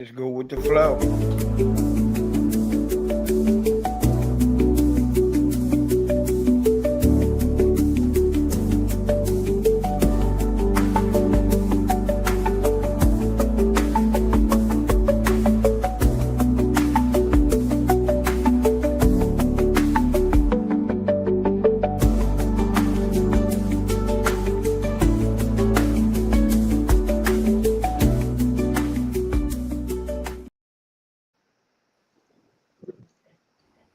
Just go with the flow.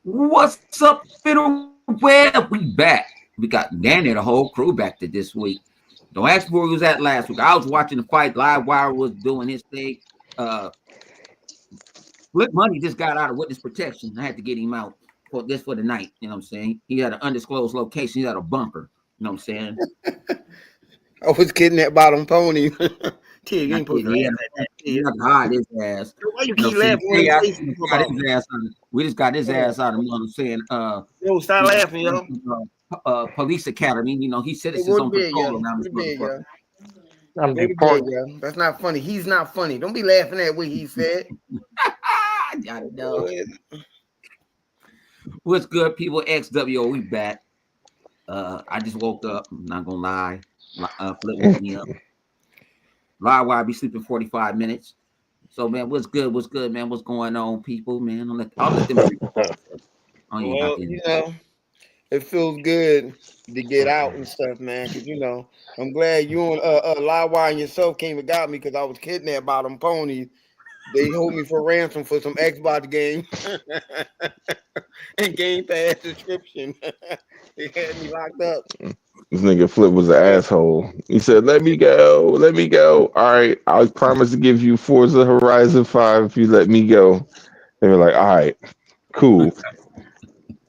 What's up, Fiddleware? We back. We got Danny and the whole crew back to this week. Don't ask me where he was at last week. I was watching the fight. Live Wire was doing his thing. Flip Money just got out of witness protection. I had to get him out for the night. You know what I'm saying? He had an undisclosed location. He had a bunker. You know what I'm saying? I was kidnapped by them ponies. Kid, you ain't supposed to He laugh had at that he kid. had to hide his ass. Why you You know keep what I'm laughing when saying? you say We something just got about his ass out. We just got his ass out of, you know what I'm saying? Yo, stop laughing, yo. Police academy. You know, he's Hey, citizens go to on bed, patrol yo. around Go this to bed, motherfucker. yo. Go to bed, yo. That's not funny. He's not funny. Don't be laughing at what he said. I know. What's good, people? XWO, we back. I just woke up. I'm not gonna lie. Flip woke me up. Live wire be sleeping 45 minutes. So man, what's good? What's good, man? What's going on, people? Man, I'll let them. I ain't got Well, to. it feels good to get out and stuff, man. Because I'm glad you and Lawa and yourself came and got me because I was kidnapped by them ponies. They hold me for ransom for some Xbox game and Game Pass subscription. They had me locked up. This nigga Flip was an asshole. He said, "Let me go, let me go. All right, I promise to give you Forza Horizon 5 if you let me go." They were like, "All right, cool."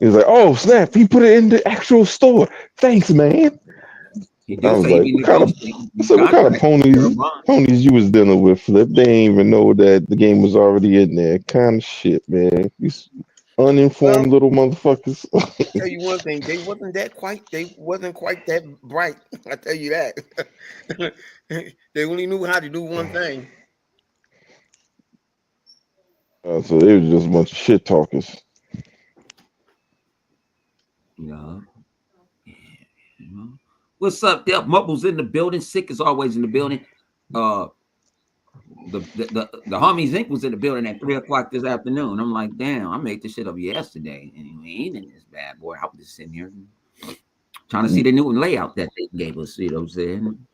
He was like, "Oh snap! He put it in the actual store. Thanks, man." He I do was say he like, be "What kind of?" negotiating. I said, "What kind of ponies you was dealing with, Flip? They ain't even know that the game was already in there. Kind of shit, man. These Well, uninformed little motherfuckers." tell you one thing, they wasn't quite that bright. I tell you that. They only knew how to do one thing. So they was just a bunch of shit talkers. Yeah. You know. What's up, there? Mubble's in the building. Sick is always in the building. The homies Inc. was in the building at 3 o'clock this afternoon. I'm like, damn, I made this shit up yesterday. And we ain't in this bad boy. I was just sitting here trying to see the new layout that they gave us, you know what I'm saying?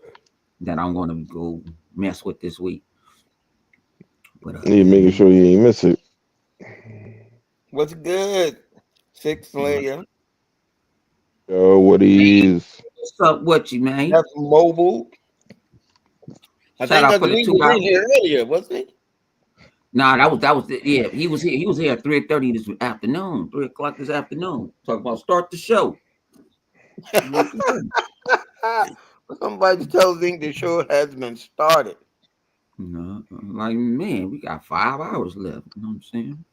That I'm gonna go mess with this week. But Need making sure you ain't miss it. What's good? Six layer. Yo, what is? what's up, what you man? That's mobile. I Shout think out because for the he 2 was hours. in here earlier, wasn't he? Nah, that was yeah. He was here. He was here at 3:30 this afternoon. 3 o'clock this afternoon. Talk about start the show. Somebody tell Zink the show has been started. Like man, we got 5 hours left. You know what I'm saying?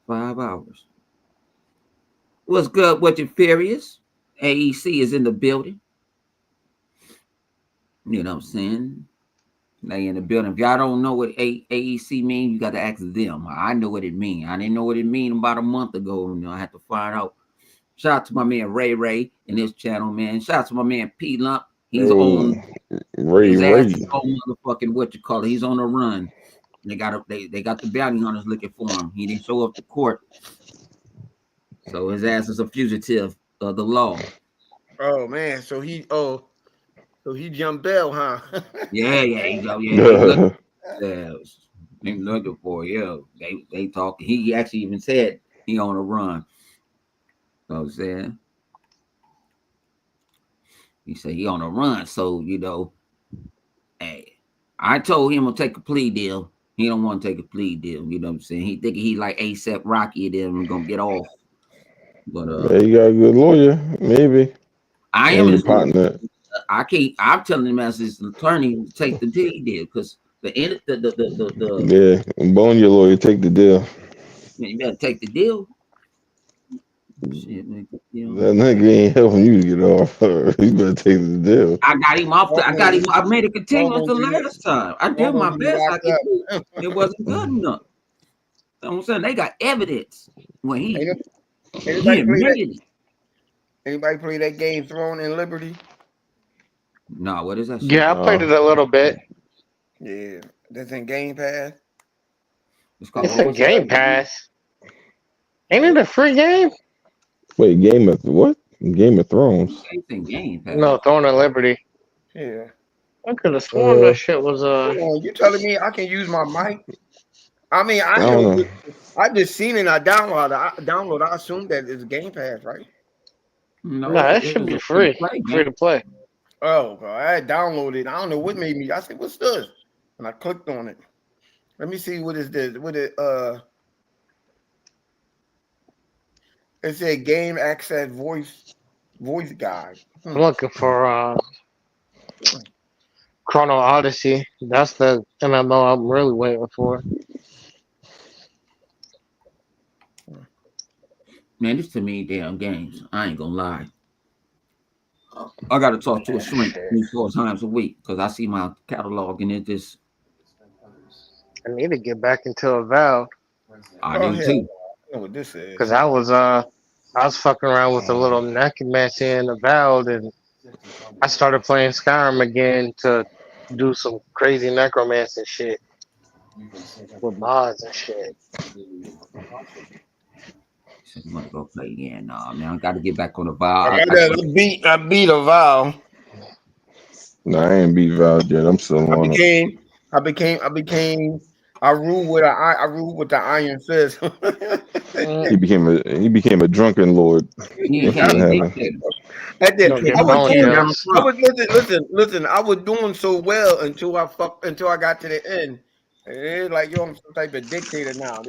5 hours. What's good? What you furious? AEC is in the building. You know what I'm saying? They in the building. If y'all don't know what AEC means, you got to ask them. I know what it means. I didn't know what it means about a month ago. I had to find out. Shout out to my man Ray and his channel, man. Shout out to my man P Lump. He's on his ass Ray. is on motherfucking what you call it. He's on the run. They got the bounty hunters looking for him. He didn't show up to court, so his ass is a fugitive of the law. Oh man, so he jumped bail, huh? Yeah, you go. Yeah, they look. Yeah, they looking for. Yeah, they talking. He actually even said he on a run. You know what I'm saying? He said he on a run. So hey, I told him to take a plea deal. He don't want to take a plea deal. You know what I'm saying? He thinking he like ASAP Rocky and then gonna get off. But Yeah, you got a good lawyer, maybe. I am And your his lawyer. partner. I can't. I'm telling him as his attorney to take the plea deal because the Yeah, and bone your lawyer, take the deal. you better take the deal. Shit, nigga, you know. That nigga ain't helping you to get off. You better take it to jail. I got him off. I got him. Almost, I made it continuous almost the be, last time. I did my almost be best. I locked could do. up. It wasn't good enough. You know what I'm saying? They got evidence when he Ain't he anybody play that? admitted it. Anybody play that game Throne and Liberty? No, what is that shit? Yeah, I played it No. a little bit. Yeah, that's in Game Pass. It's called It's what a was it? Game Pass. Ain't Yeah, it a free game? Wait, Game of what? Game of Thrones. Anything Game No, Pass. Throne and Liberty. yeah. I could have sworn Uh, that shit was Hold on, you telling me I can use my mic? I mean, I I don't know. know. I just seen it. I downloaded. I assume that it's Game Pass, right? No, no, that it should was be a free to free. play Free game. to play. Oh, God, I had downloaded. I don't know what made me. I said, "What's this?" And I clicked on it. Let me see what is this. What it said game access voice guide. I'm looking for Chrono Odyssey. That's the MMO I'm really waiting for. Man, this to me damn games. I ain't gonna lie. I gotta talk to a Man, shrink shit. 3 4 times a week because I see my catalog and it just I need to get back into a Valve I Oh do hell, too. I know what this is. because I was fucking around with the little necromancy in the Valve, and I started playing Skyrim again to do some crazy necromancy shit with mods and shit. So you want to go play again? Nah, man, I got to get back on the I bar. got that. I beat a vow. No, I ain't beat Val yet. I'm still I on it. became. I became. I became. I rule with I rule with the iron fist. Mm, He became a drunken lord. He That's became what a happened. dictator. I did. He gonna I get was became bone doing. Donald deals. I Trump. was listen. I was doing so well until I got to the end. It's like yo, I'm some type of dictator now.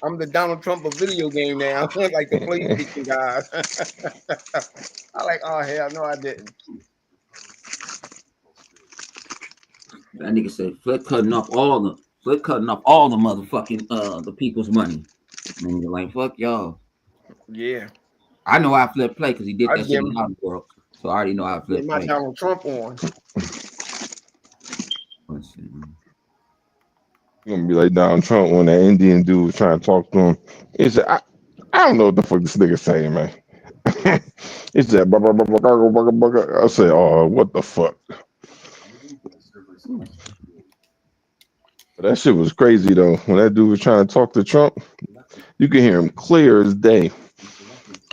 I'm the Donald Trump of video game now, like the PlayStation guys. I like. Oh hell, no, I didn't. That nigga said flip cutting off all the motherfucking the people's money. And you're like, fuck y'all. Yeah, I know how Flip play because he did I that shit get in the world. So I already know how get Flip my play. Donald Trump on. Let's see. You're gonna be like Donald Trump when that Indian dude was trying to talk to him. He said, I don't know what the fuck this nigga saying, man. He said, "Bugger, bugger, bugger, bugger, bugger." I said, oh, what the fuck? But that shit was crazy though. When that dude was trying to talk to Trump, you could hear him clear as day.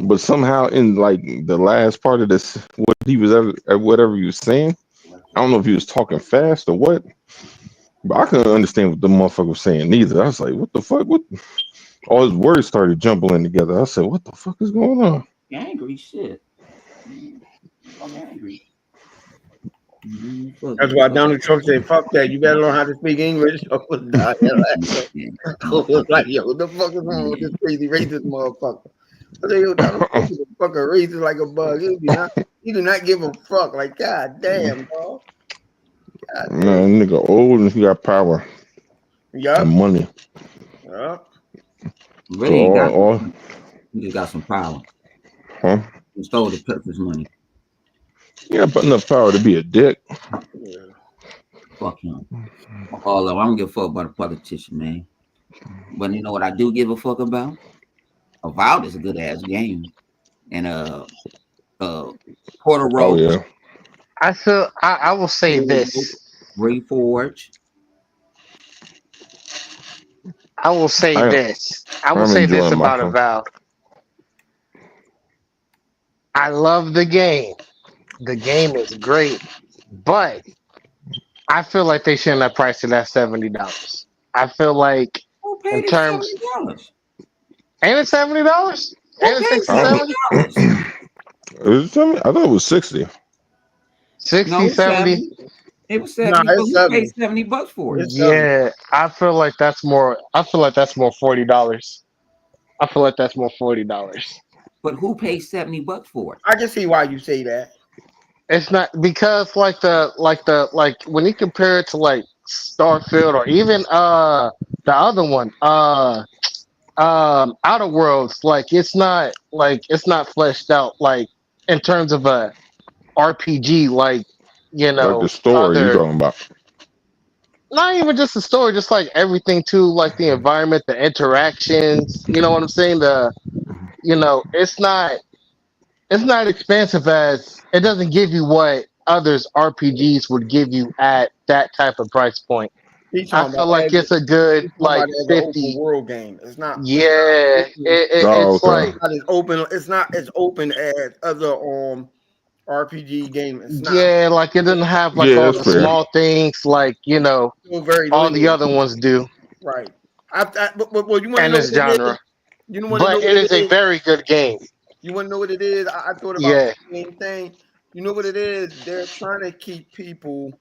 But somehow in like the last part of this, whatever he was saying, I don't know if he was talking fast or what, but I couldn't understand what the motherfucker was saying neither. I was like, what the fuck? What? All his words started jumbling together. I said, what the fuck is going on? Angry shit. I'm angry. That's why Donald Trump said, "Fuck that! You better learn how to speak English." I was dying laughing. I was like, "Yo, what the fuck is wrong with this crazy racist motherfucker?" I said, "Yo, Donald Trump is a fucking racist like a bug. He do not give a fuck. Like, god damn, dog. God damn. Man, nigga old and he got power and Yup. money. Yup. So Really ain't got all he just got some power. huh? He stole the purpose money. Yeah, but enough power to be a dick. Yeah. Fuck him. All of I don't give a fuck about a politician, man. But you know what I do give a fuck about? Avowed is a good ass game. And uh Porter Oh Roach, yeah. I will say this. Reforge. I will say I this. I will I'm say this enjoying about myself. Avowed. I love the game. The game is great, but I feel like they shouldn't have priced it at $70. I feel like Who in paid him terms, $70? ain't it $70? Who Ain't it paid 60, I don't, 70? $70? is it 70? I thought it was 60. No, 60, it's 70? 70. It was Nah, 70, but it's who paid 70. $70 for it? It's 70. Yeah, I feel like that's more. I feel like that's more $40. I feel like that's more $40. But who paid $70 for it? I can see why you say that. It's not because like when you compare it to like Starfield or even the other one Outer Worlds, like it's not fleshed out like in terms of a RPG, like Like the story you other, talking about. not even just the story, just like everything too, like the environment, the interactions. You know what I'm saying? It's not expensive, as it doesn't give you what others RPGs would give you at that type of price point. He's I talking feel about like it's a good he's talking about like it as an open 50. world game. It's not. It's not Yeah, open. Oh, it's okay. like, Not as open. It's not as open as other RPG game. It's not. yeah, like it doesn't have like Yeah, all that's the fair. small things like Still very all the linear. other ones do Right. But well, you want to in know this what it is? genre. You want to know But what it is it a is? very good game. You want to know what it is? I thought about Yeah. the same thing. You know what it is? They're trying to keep people.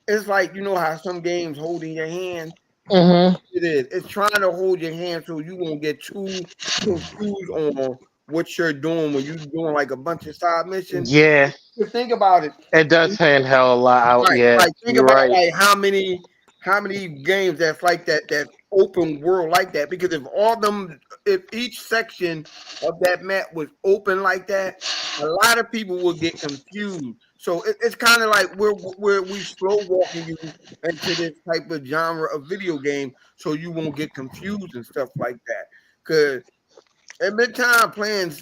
It's like how some games holding your hand. Hmm. It is. It's trying to hold your hand so you won't get too confused on what you're doing when you're doing like a bunch of side missions. Yeah, Just think about it. it does handheld a lot out. Right, Yeah, right. Think you're about right. like how many games that's like that open world like that. Because if each section of that map was open like that, a lot of people would get confused. So it's kind of like we slow walking you into this type of genre of video game, so you won't get confused and stuff like that. Because every time playing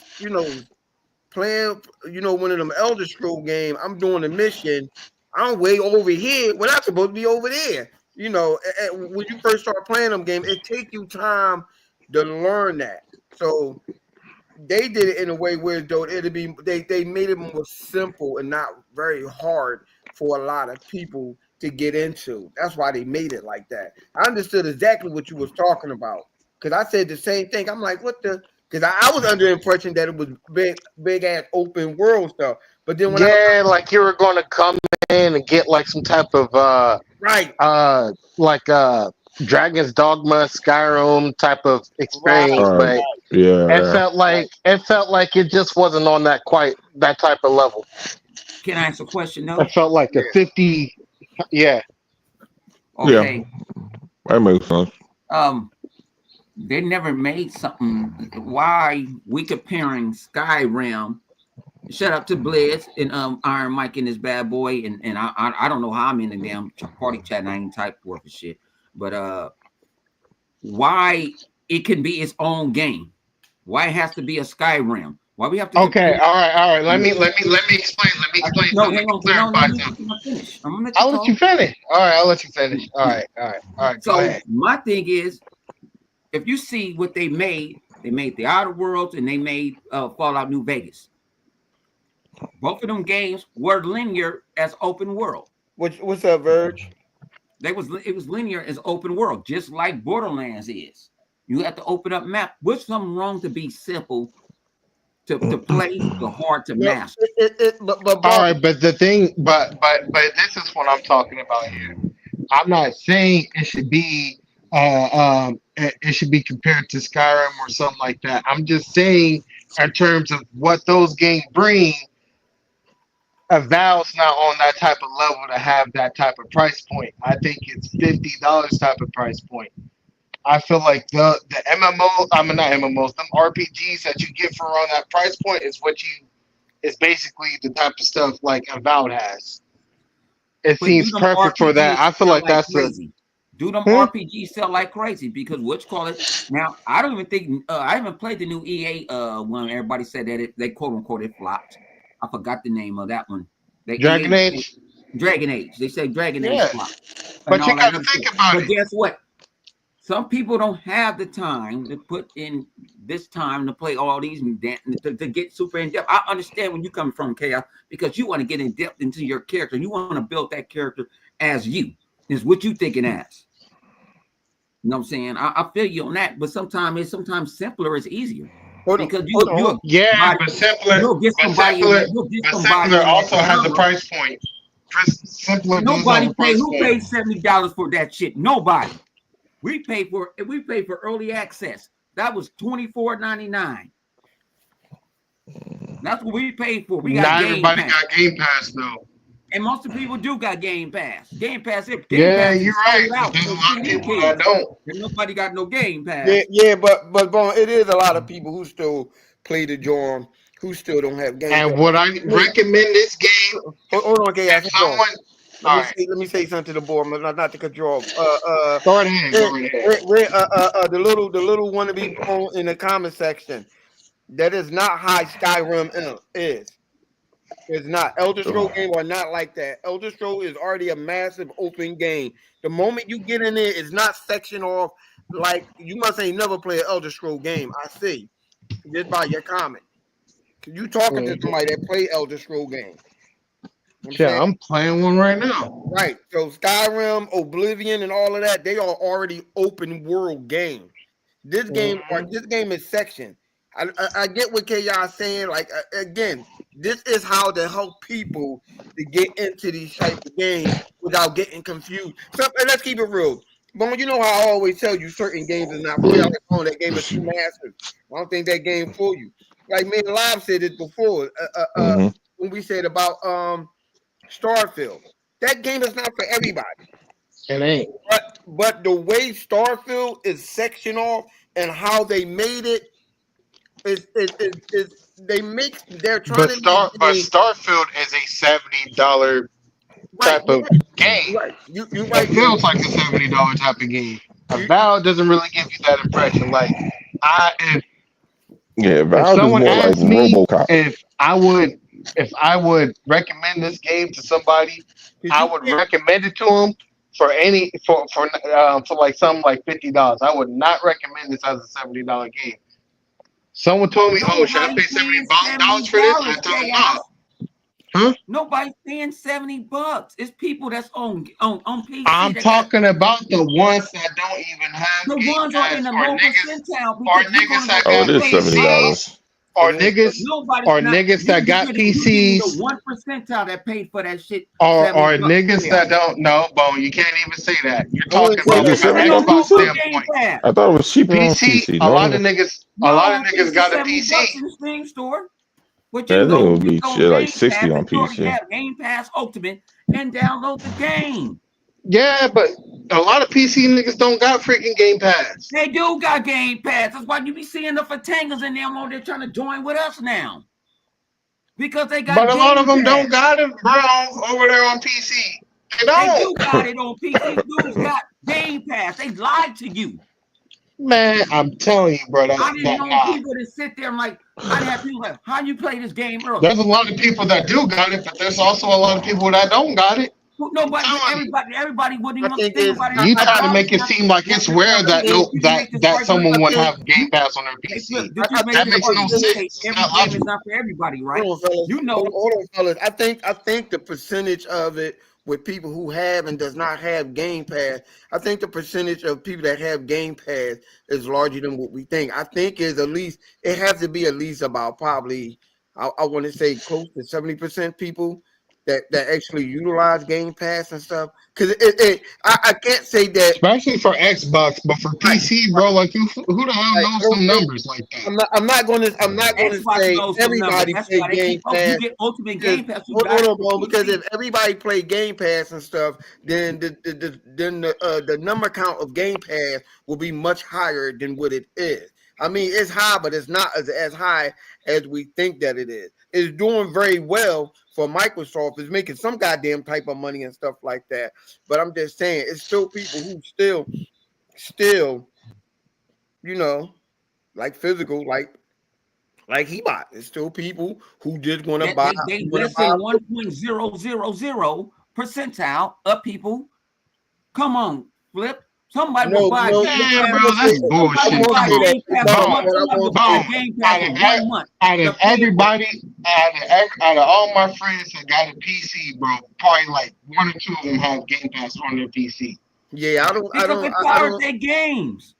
one of them Elder Scroll game, I'm doing a mission. I'm way over here when I'm supposed to be over there. When you first start playing them game, it take you time to learn that. So they did it in a way where though they made it more simple and not very hard for a lot of people to get into. That's why they made it like that. I understood exactly what you was talking about because I said the same thing. I'm like, what the? Because I was under the impression that it was big ass open world stuff. But then when I Yeah, like you were going to come in and get like some type of right, like Dragon's Dogma, Skyrim type of experience, right, All right. but right, Yeah, it yeah. felt like it just wasn't on that type of level. Can I ask a question It though? felt like a yeah. 50. Yeah. Yeah. Okay. That makes sense. Um, they never made something. Why we comparing Skyrim? Shout out to Blitz and Iron Mike and his bad boy, and I don't know how I'm in the damn party chat and I ain't type worth of shit. But why it can be its own game? Why it has to be a Skyrim? Why we have to Okay. compare? All right. Let me explain. Let me explain No, something. Let hang me on, no, clarify let something. me finish. I'm gonna let you I'll let you talk. finish. All right. I'll let you finish. All right. All right. All right. Go So ahead. my thing is, if you see what they made the Outer Worlds and they made Fallout New Vegas. Both of them games were linear as open world. What's up, Verge? It was linear as open world, just like Borderlands is. You have to open up map. What's something wrong to be simple to play, the hard to No, master? but All bro, right, but the thing, but this is what I'm talking about here. I'm not saying it should be it should be compared to Skyrim or something like that. I'm just saying in terms of what those games bring, Avow's not on that type of level to have that type of price point. I think it's $50 type of price point. I feel like the MMO, I mean not MMOs, them RPGs that you get for around that price point is basically the type of stuff like Avowed has. It But do seems them perfect for that. RPGs I feel sell like like that's the crazy? Do them hmm? RPGs sell like crazy? Because what you call it now? I don't even think I haven't played the new EA one. Everybody said that they quote unquote it flopped. I forgot the name of that one. The Dragon EA Age. Dragon Age. They say Dragon Age Yeah, flopped and but you all that got to other stuff. think about But it. guess what? Some people don't have the time to put in this time to play all these and to get super in depth. I understand when you come from Chaos because you want to get in depth into your character. You want to build that character as you is what you thinking as. You know what I'm saying? I feel you on that, but sometimes simpler is easier hold on, because hold on. Yeah, you'll get but somebody simpler in that also has a genre. price point. Simpler does have Nobody a pay price who point. paid $70 for that shit. Nobody. We paid for early access. That was $24.99. That's what we paid for. We got Not Game everybody Pass. got Game Pass though. And most of the people do got Game Pass. Game Pass Yeah, is you're right. sold But out there's a for lot of TV people that kids. don't. And nobody got no Game Yeah, Pass. yeah, but Bon, it is a lot of people who still play the joint who still don't have Game Pass. And would I Hey, recommend this game hold on, if Chaos. Hold on. someone? All right, Let me say something to the board, not to cut you off. go right ahead. Go right ahead. The little wannabe Bon in the comment section. That is not how Skyrim is. It's not. Elder Scroll game are not like that. Elder Scroll is already a massive open game. The moment you get in there, it's not section off. Like you must ain't never play an Elder Scroll game. I see just by your comment. You talking to somebody that play Elder Scroll game. I'm Yeah, saying I'm playing one right now. right. So Skyrim, Oblivion, and all of that, they are already open world games. This game, Mhm. this game is section. I get what K is saying. Like again, this is how to help people to get into these type of games without getting confused. So let's keep it real. But you know how I always tell you certain games is not for you. I like, oh, that game is too massive. I don't think that game for you. Like me and Live said it before. Mm-hmm. When we said about Starfield, that game is not for everybody. It ain't. But the way Starfield is sectioned off and how they made it is they're trying to make But games Starfield is a $70 right. type of game. Right. You It right. feels like a $70 type of game. A You, Valve doesn't really give you that impression. Like I Yeah, if Valve is someone more like asked me RoboCop. if I would recommend this game to somebody, cause I you would can't recommend it to them for like something like $50. I would not recommend this as a $70 game. Someone told me, "Oh, should I Nobody pay paying $70 $70, for this?" I told them no. chaos. Huh? Nobody's paying $70. It's people that's on PC I'm that got talking about the ones that don't even have the Game ones are in Pass, the or low niggas, percentile or because you're niggas gonna go that Oh, to it got a is place $70. tomorrow. PCs, or and niggas, Nobody's or not niggas that got you getting the PCs, 1 percentile that paid for that shit or $70 niggas that chaos. don't know, Bone. You can't even say that. You're I wouldn't talking say Is about it that. from an Because they $70 don't Xbox offer PC? a Game standpoint. Pass. I thought it was cheaper on PC, PC. No, a lot of No, niggas PC got a $70 PC. in the Steam store. But yeah, you I think it go would be on shit like Game 60 Pass on and you already PC. have Game Pass Ultimate and download the game. Yeah, but a lot of PC niggas don't got freaking Game Pass. They do got Game Pass. That's why you be seeing the Fatangas in them on there trying to join with us now. Because they But got a lot of Game them Pass. don't got it, bro, over there on PC. They They don't. do got it on PC. Dudes got Game Pass. They lied to you. Man, I'm telling you, bro, I didn't that know nah. people that sit there and like, I didn't have people like, how you play this game early? There's a lot of people that do got it, but there's also a lot of people that don't got it. I'm Nobody, telling you. everybody wouldn't I even think think is about it. You I try to think make it seem like it's rare I that think You make this someone would think have Game Pass on their PC. Did you make think That this makes no argument? sense. Say It's every not game is logical. not for everybody, right? hold on, fellas. You know, Hold on, fellas. I think the percentage of it with people who have and does not have Game Pass, I think the percentage of people that have Game Pass is larger than what we think. I think is at least it has to be at least about probably I want to say close to 70% people that actually utilize Game Pass and stuff. Because I can't say that Especially for Xbox, but for right. PC, bro, like who the hell Like, I knows don't some think numbers like that? I'm not gonna Xbox say knows some numbers. everybody That's play why they Game keep. Oh, you Pass. get Ultimate Because Game Pass. You hold got it on, for bro. Because PC. if everybody play Game Pass and stuff, then the number count of Game Pass will be much higher than what it is. I mean, it's high, but it's not as high as we think that it is. It's doing very well for Microsoft. It's making some goddamn type of money and stuff like that. But I'm just saying, it's still people who still, you know, like physical, like he bought. It's still people who just want to buy. They Who want to less buy. than 1.000 percentile of people. Come on, Flip. Somebody will buy Game Yeah, Pass. bro, I won't say that's I Somebody will bullshit. won't buy Come say on. that. Game Pass for But one. I Somebody won't will buy say. Game Pass Out for of, 1 month out to of play with. everybody, out of all my friends that got a PC, bro, probably like one or two of them have Game Pass on their PC. Yeah, Because they I pirate don't. their games.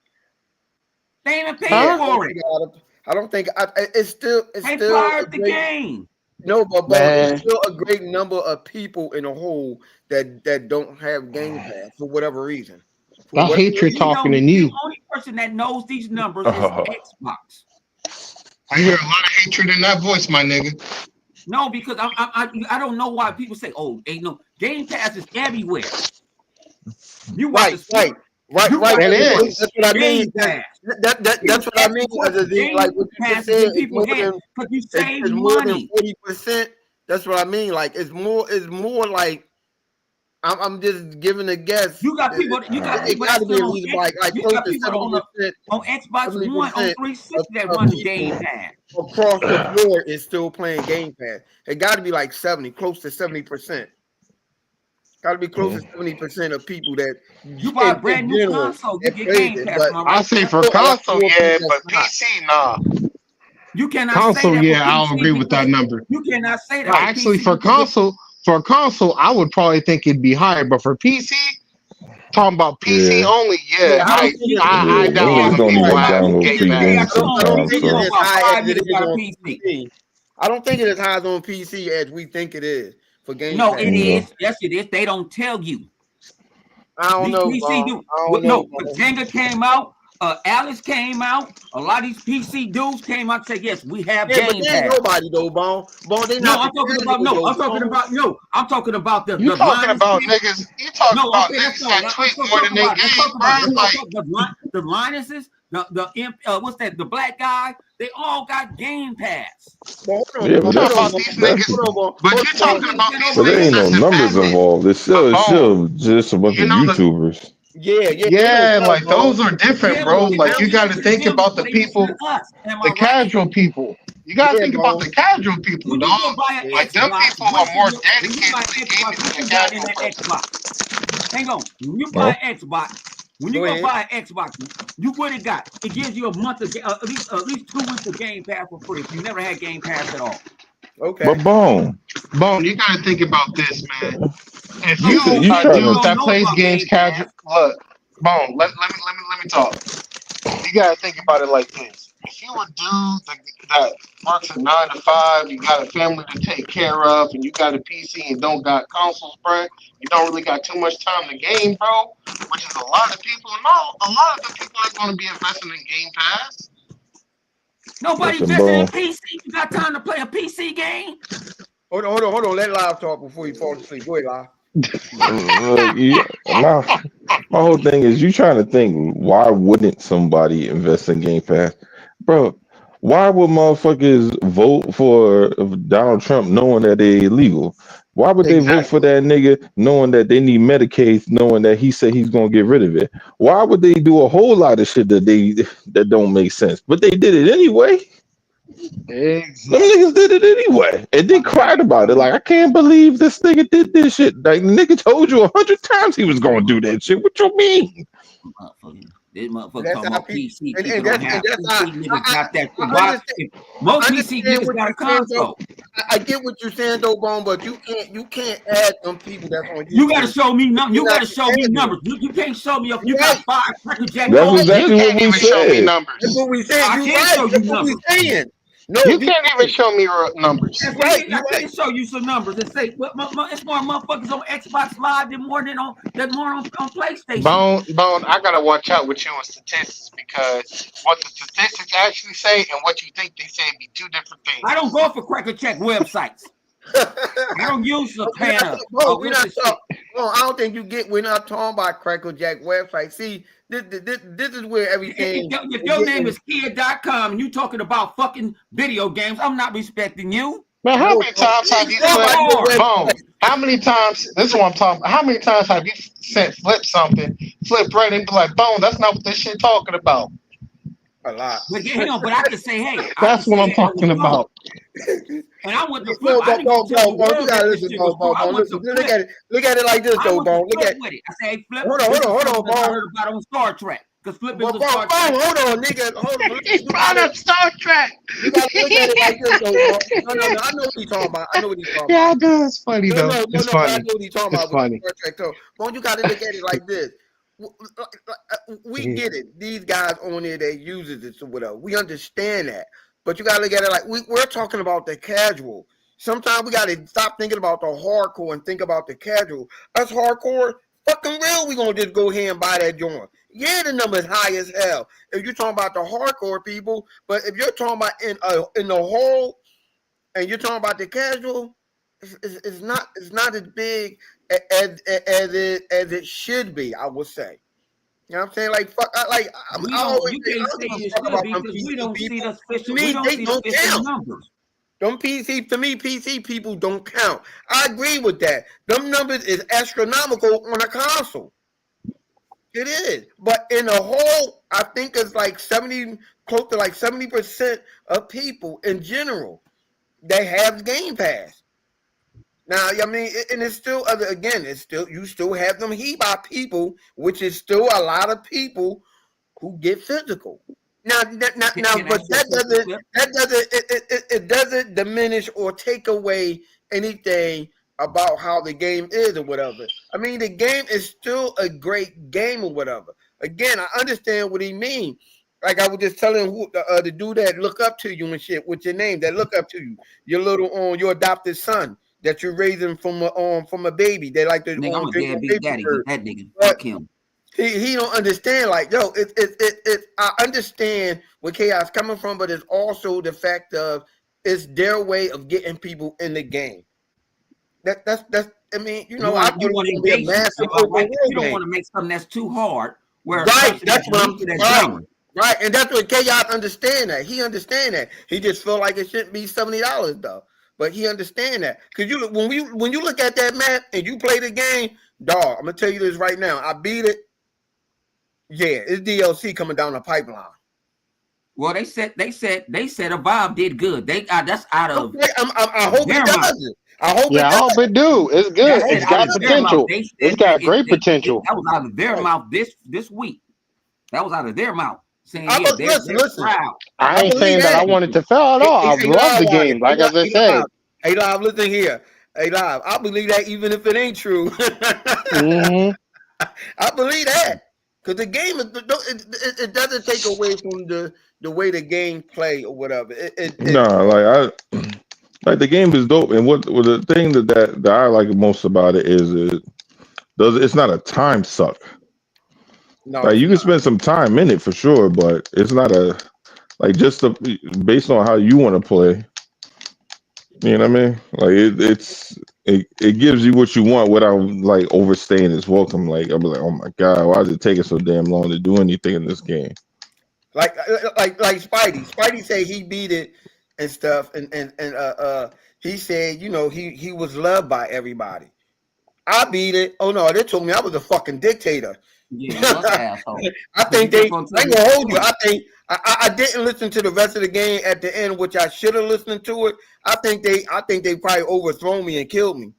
They ain't even paying Yeah, Huh? for it. I don't think. It's They still a pirate the great. game. No, but it's Man, still a great number of people in a whole that don't have Game Pass for whatever reason. For I whatever hate your reason. You know, talking in the you. only person that knows these numbers is Xbox. I hear a lot of hatred in that voice, my nigga. No, because I don't know why people say, "Oh, ain't no Game Pass is everywhere." You watch Right, a right, you right. watch It sports, That's is. what I mean. Game Pass. That's People what I asking mean. for the Like Game what you just Passes said, and people had because you save it's more than money. 40%. That's what I mean. Like it's more like I'm just giving a guess. You got people. You got It people got that to be still at on least X. like You close got to people on Xbox One on 70% 360 of, that of run the Game people Pass. across the board is still playing Game Pass. It got to be like 70, close to 70%. Got to be close to 70% of people that, You buy a in brand new general, console, you that get plays Game it. Pass. But Am I I right, say Jeff? for still a lot console, more yeah, people but that's not. PC, nah. You cannot say Console, that for yeah, I'll PC agree with that because number. you cannot say that for Right. Actually, PC because for console, I would probably think it'd be higher, but for PC, talking about PC Yeah, only, yeah, Yeah, I don't think it's I yeah. doubt Them they niggas are other don't still people even right. have money. download Game free They are games Pass. I still don't, I on don't sometimes. PC. think You it's on So as about high as 5 it years is got a on PC. PC. I don't think it's as high on PC as we think it is for Game No, Pass. it no. is. Yes, it is. They don't tell you. I don't These know, PC bro. dudes. I Well, don't know, no, bro. Jenga came out. Alice came out. A lot of these PC dudes came out and said, "Yes, we have Yeah, but Game they ain't Pass." nobody though, bro. Bro, they No, not I'm the talking about casual though, bro. I'm talking about You the talking Linus about people. niggas? You talking No, about okay, let's niggas go. that tweet more than they Let's game, talk bro? about it. Like, The Linuses, what's that? The black guy. They all got Game Pass. Bro, Yeah, you but talking hold on, about bro. these that's niggas? Hold on, bro. But Hold you on, talking bro. about these but there niggas ain't no that's numbers invested. involved. A It's bone. still just a bunch You of know the YouTubers. Yeah, yeah, they don't yeah, tell, like bro. those are different, Yeah, but bro. they Like you listen got to to think them about before the they listen to people, us. Am the I right? casual people. You got to Yeah, think about bro. the casual people, When dog. you go buy Yeah. an Like them Xbox, people are more when you buy dedicated to an gaming Xbox, than what the you got in casual that person. Xbox? Hang on. When you Huh? buy an Xbox, when you Go go ahead. buy an Xbox, you what it got? It gives you a month of at least 2 weeks of Game Pass for free if you never had Game Pass at all. Okay. But Bone, Bone, you got to think about this, man. If Some you you said people you say a people trying dude to. don't that know plays about games Game casual, Pass. look, Bone, let me talk. You gotta think about it like this. If you a dude that works a 9 to 5, you got a family to take care of, and you got a PC and don't got consoles, bro, you don't really got too much time to game, bro, which is a lot of people. No, a lot of the people are gonna be investing in Game Pass. Nobody Listen, invested in Bone. PC. You got time to play a PC game? Hold on. Let Live talk before you fall asleep. Go ahead, Live. Look, my whole thing is you trying to think why wouldn't somebody invest in Game Pass, bro? Why would motherfuckers vote for Donald Trump knowing that they illegal? Why would they vote for Exactly. that nigga knowing that they need Medicaid, knowing that he said he's gonna get rid of it? Why would they do a whole lot of shit that don't make sense? But they did it anyway. Them Exactly. niggas did it anyway, and they cried about it. Like, I can't believe this nigga did this shit. Like, the nigga told you 100 times he was gonna do that shit. What you mean? This motherfucker That's talking how about people, PC. and People don't have that's how PC. Niggas got that shit. I Why? understand. If most I PC understand niggas what got a you're saying, though. console. I get what you're saying, though, Bone. But you can't add them people that's on You got to YouTube. show me You're You got not to the show me casual. numbers. You can't show me if You're you right. got 5 Jack You're That's right. consoles. You exactly what can't we even show me said. That's numbers. what we saying. I You're can right. show you That's what we numbers. saying. No, You be can't even show me numbers. That's you're what right. I You're right. can show you some numbers and say, well, it's more motherfuckers on Xbox Live than more on PlayStation. Bone, I gotta watch out with you on statistics because what the statistics actually say and what you think they say be two different I don't things. go for cracker check websites. I don't use the We're not, kind of we're what's not this shit? talking. Well, I don't think you get. We're not talking about Cracklejack website. See, this is where everything If is your name getting. is kid.com and you talking about fucking video games, I'm not respecting you. Man, how No, many bro. times have You you talking Yes, about you flipped your are. website? Bone? How many times? This is what I'm talking about. How many times have you sent flip something, flip right and be like, Bone, that's not what this shit talking about. A lot. But hang on, but I can say, hey, That's what I'm on the talking show. about. And I went to flip. No, I didn't go tell the Bone, you world that gotta this listen, shit was true. I Bone. went Listen, to flip. look at it like this, I though, went to Bone. Look flip at. with it. I say, hey, flip, Hold this is on, something that I Bone. heard about on Star Trek. Because flip is But a Bone, Star Trek. hold on, nigga. Hold on. He brought up Star Trek. You gotta look at it like this, though, Bone. No. I know what he's talking about. Yeah, I do. It's funny No, though. no, no, It's no. But I funny. know what he's talking It's about with the funny. Star Trek. So, Bone, you gotta look at it like this. We get it. These guys on there, they uses it or whatever. We understand that. But you gotta look at it like we're talking about the casual. Sometimes we gotta stop thinking about the hardcore and think about the casual. Us hardcore, fucking real, we gonna just go ahead and buy that joint. Yeah, the number is high as hell. If you're talking about the hardcore people, but if you're talking about in the whole and you're talking about the casual, it's not as big as it should be. I would say. You know what I'm saying? Like fuck, We I don't. always You say I can't don't say give a it fuck should about be them because we PC don't see people. the To official. We me, don't they see the don't official count. numbers. Them PC to me, PC people don't count. I agree with that. Them numbers is astronomical on a console. It is, but in the whole, I think it's like 70, close to like 70% of people in general they have Game Pass. Now, I mean, and it's still other again. It's still you still have them heat by people, which is still a lot of people who get physical. Now, Can I but ask you a question, Clip? it doesn't diminish or take away anything about how the game is or whatever. I mean, the game is still a great game or whatever. Again, I understand what he means. Like I was just telling the dude that look up to you and shit. What's your name? That look up to you. Your little your adopted son that you're raising from a baby. They like to Nigga, I'm a drink your deadbeat baby daddy. bird. That nigga, But fuck him. he don't understand. Like, yo, I understand where chaos coming from, but it's also the fact of it's their way of getting people in the game. That's. I mean, You I want thought it was going to be a engagement, massive open right? You world don't game. want to make something that's too hard, where a Right. person That's that's what I'm. used to that Right. genre. Right. And that's what chaos understand that. He understand that. He just feel like it shouldn't be $70 though. But he understand that because when you look at that map and you play the game, dog. I'm gonna tell you this right now. I beat it. Yeah, it's DLC coming down the pipeline. Well, they said Evolve did good. They that's out of Okay, I hope it their mouth. does. I hope it Yeah, I hope does. it do. It's I They good. hope said It's it out got of their does. mouth. potential. They It's said that got great potential. that was out of their mouth this week. That was out of their mouth saying, yeah, they're Listen. proud. I I ain't believe saying that I that. want it to fail at Hey, all. hey, I hey, love live the wire. game. Like as I Hey, said. live. Listen here. Hey, live. I believe that even if it ain't true. Hmm. I believe that because the game is it doesn't take away from the way the game play or whatever. Nah, like like the game is dope, and what the thing that I like most about it is it's not a time suck. No, Like it's you can spend some time in it for sure, but it's not a like just the based on how you want to play. You know what I mean? Like it gives you what you want without like overstaying its welcome. Like I'm like, oh my god, why is it taking so damn long to do anything in this game? like Spidey. Spidey said he beat it and stuff, and he said he was loved by everybody. I beat it. Oh no, they told me I was a fucking dictator. Yeah, you was an asshole I because you think kept they. on I telling ain't me gonna the hold you. point. I didn't listen to the rest of the game at the end, which I should have listened to it. I think they probably overthrown me and killed me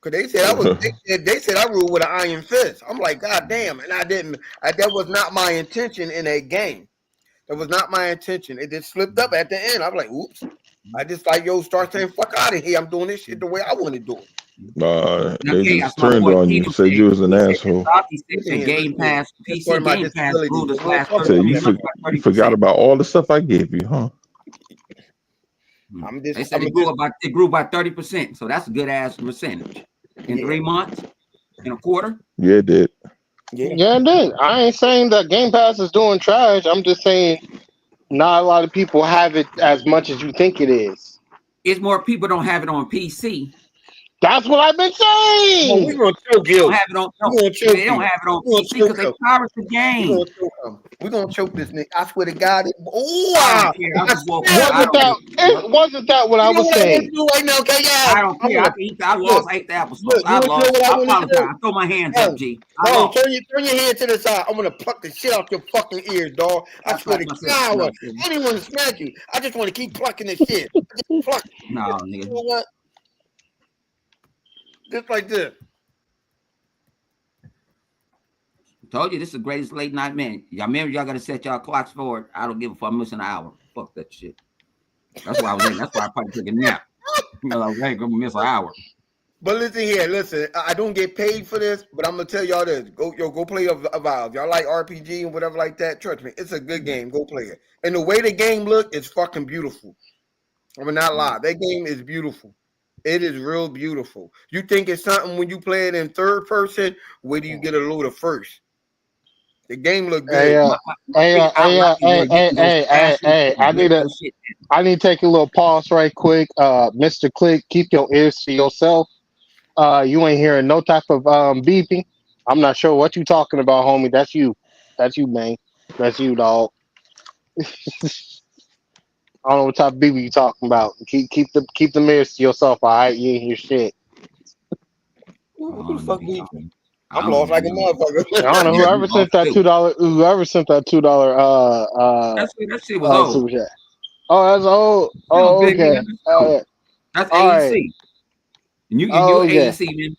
because they said I was. They said I ruled with an iron fist. I'm like, God damn, and I didn't. That was not my intention in that game. That was not my intention. It just slipped up at the end. I'm like, oops. I just like start saying fuck out of here. I'm doing this shit the way I want to do it. Now, They Chaos, just my turned boy on you, Kingdom said said you was an he said that asshole. Rocky Listen said here, listen Game here. Pass, That's part PC of my Game Pass disability. grew this We'll last talk 30, Said about I you mean, that. month by you forgot 30%. about all the stuff I gave you, huh? They said it grew by 30%. So that's a good ass percentage. In yeah, 3 months, in a quarter. Yeah, it did. yeah. Yeah, it did. I ain't saying that Game Pass is doing trash. I'm just saying not a lot of people have it as much as you think it is. It's more people don't have it on PC. That's what I've been Oh, we're saying. gonna choke They don't you. have it on We're gonna they choke don't you. have it on We're gonna PC because choke they him. pirate the We're game. gonna choke him. We're gonna choke this nigga. I swear to God. Oh, I don't wow. care. I I just woke swear. up. I Wasn't don't that give a fuck. what I You know was what I want to saying? do right now, okay, I guys? don't I'm care. gonna look, I ate the applesauce. look. You want to know what I I want to apologize. do? I throw my hands up, Bone, G. I Bone, lost. turn your head to the side. I'm gonna pluck the shit out your fucking ears, dog. I I swear slapped to myself. God, No, I don't even want to smack you. I just want to keep plucking this shit. I just pluck. no, You nigga. know what? Just like this. Told you this is the greatest late night man. Y'all remember y'all gotta set y'all clocks for it. I don't give a fuck. I'm missing an hour. Fuck that shit. That's why I was in. That's why I probably took a nap. You know, I ain't gonna miss an hour. But listen here, listen. I don't get paid for this, but I'm gonna tell y'all this: go play a Valve. Y'all like RPG and whatever like that. Trust me, it's a good game. Go play it. And the way the game look is fucking beautiful. I'm gonna not lie. That game is beautiful. It is real beautiful. You think it's something when you play it in third person? Where do you get a load of first? The game look Hey, good. I need to take a little pause right quick. Mr. Click, keep your ears to yourself. You ain't hearing no type of beeping. I'm not sure what you talking about, homie. That's you. That's you, man. That's you, dog. I don't know what type of beeping you talking about. Keep the ears to yourself, all right? You ain't hear shit. Who the fuck be? I I'm don't lost like a know. I don't know. motherfucker. Yeah, Whoever sent that $2, that shit was old. super chat. Oh, that's old. You know, Oh, big okay. man. That's old. That's All right. AEC. And you Oh, yeah. AEC, man.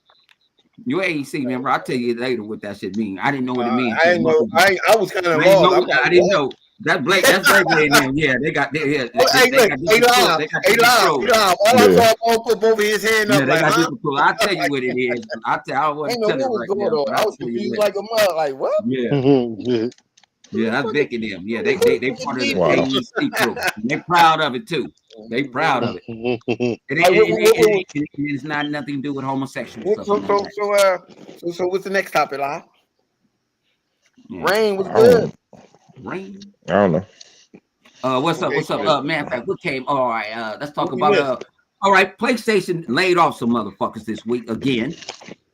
You AEC, man, bro. I'll tell you later what that shit mean. I didn't know what it means. I didn't know. I was kind of I didn't lost. know. I'm like, I didn't what? know. That's Blake in there. Yeah, they got Hey, they look, got hey, different crew. live, They got hey, different live, crew. live. All I Yeah. saw, Paul put both of his hand Yeah, up, they like, got huh? different crew. I'll tell you what it is. I I wouldn't know tell it what was right going now, on. but I I'll was tell you confused later. like a mud. Like, what? Yeah. Yeah, that's Vic and them. Yeah, they part of the Wow. AEC crew. And they proud of it too. They proud of it. And Like, it's not nothing to do with homosexual stuff. so what's the next topic, live? Yeah. Rain was I good. Rain. don't know. What's up? Okay, What's up? good. Matter of fact, what came? All right, let's talk What we about missed? all right, PlayStation laid off some motherfuckers this week again.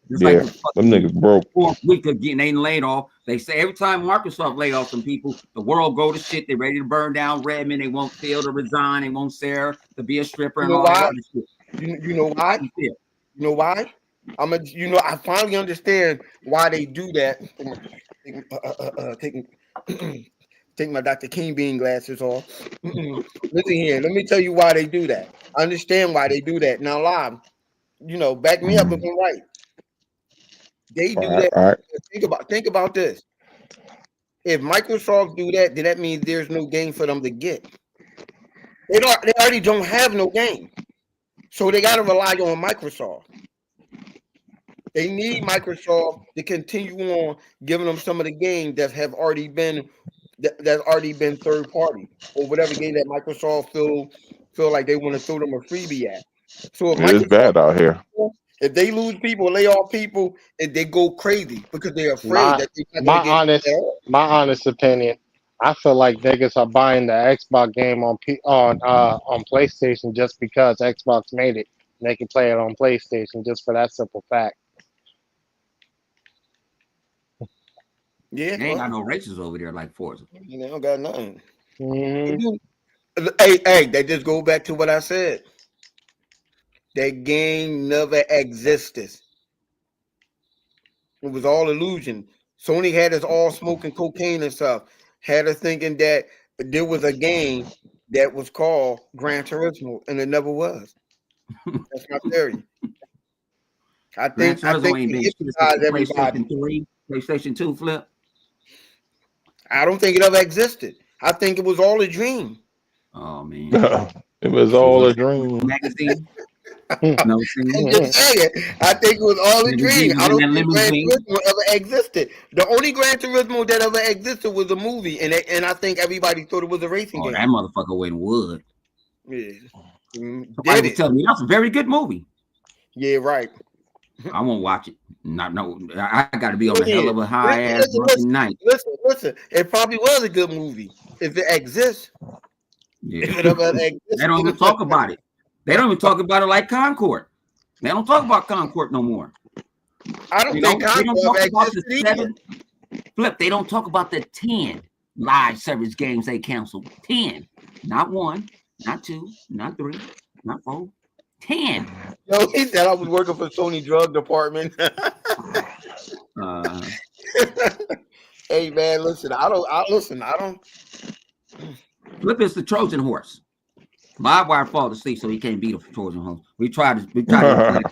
It's like Yeah, the them fucking niggas broke. fourth week again. They laid off. They say every time Microsoft lay off some people, the world go to shit. They're ready to burn down Redmond. They want Phil to resign. They want Sarah to be a stripper You and know all that why? other shit. You know why? How you feel? You know why? I finally understand why they do that. Taking take my Dr. King bean glasses off. Listen here, let me tell you why they do that. I understand why they do that. Now, live, back me up if I'm right. They All do right, that. all right. Think about this. If Microsoft do that, then that means there's no game for them to get. They already don't have no game, so they got to rely on Microsoft. They need Microsoft to continue on giving them some of the game that's already been third party or whatever game that Microsoft feel like they want to throw them a freebie at. So It's bad out here. if they lose people, lay off people, and they go crazy because they're afraid my that they're not my going to get honest laid off. my honest opinion, I feel like niggas are buying the Xbox game on PlayStation just because Xbox made it. And they can play it on PlayStation just for that simple fact. Yeah, They ain't got well, no races over there like Forza. they don't got nothing. Hmm. Hey, that just go back to what I said. That game never existed. It was all illusion. Sony had us all smoking cocaine and stuff. Had us thinking that there was a game that was called Gran Turismo, and it never was. That's my theory. Gran I Turismo think ain't they been shit since the hypnotized everybody. PlayStation 3, PlayStation 2 flip. I don't think it ever existed. I think it was all a dream. Oh man. It was You all know, a dream. magazine. Hmm. No see. I'm just saying. I think it was all a Magazine dream. was I in don't that think Gran limousine. Turismo ever existed. The only Gran Turismo that ever existed was a movie, and I think everybody thought it was a racing Oh, that game. motherfucker went wood. Yeah. Somebody Did was it? telling me that's a very good movie. Yeah, right. I won't watch it. Not no. I got to be on Look a hell here. of a high ass drunken night. Listen. It probably was a good movie if it exists. Yeah. If it ever They don't even exists. talk about it. They don't even talk about it like Concord. They don't talk about Concord no more. I don't You think know, they don't Concord talk ever about the existed either. 7 flip. They don't talk about the 10 live service games they canceled. 10, not 1, not 2, not 3, not 4, 10. Yo, he said I was working for Sony drug department. Uh, Hey man, listen. I don't. Flip is the Trojan horse. Livewire fall asleep, so he can't beat a Trojan horse. We tried to replace him.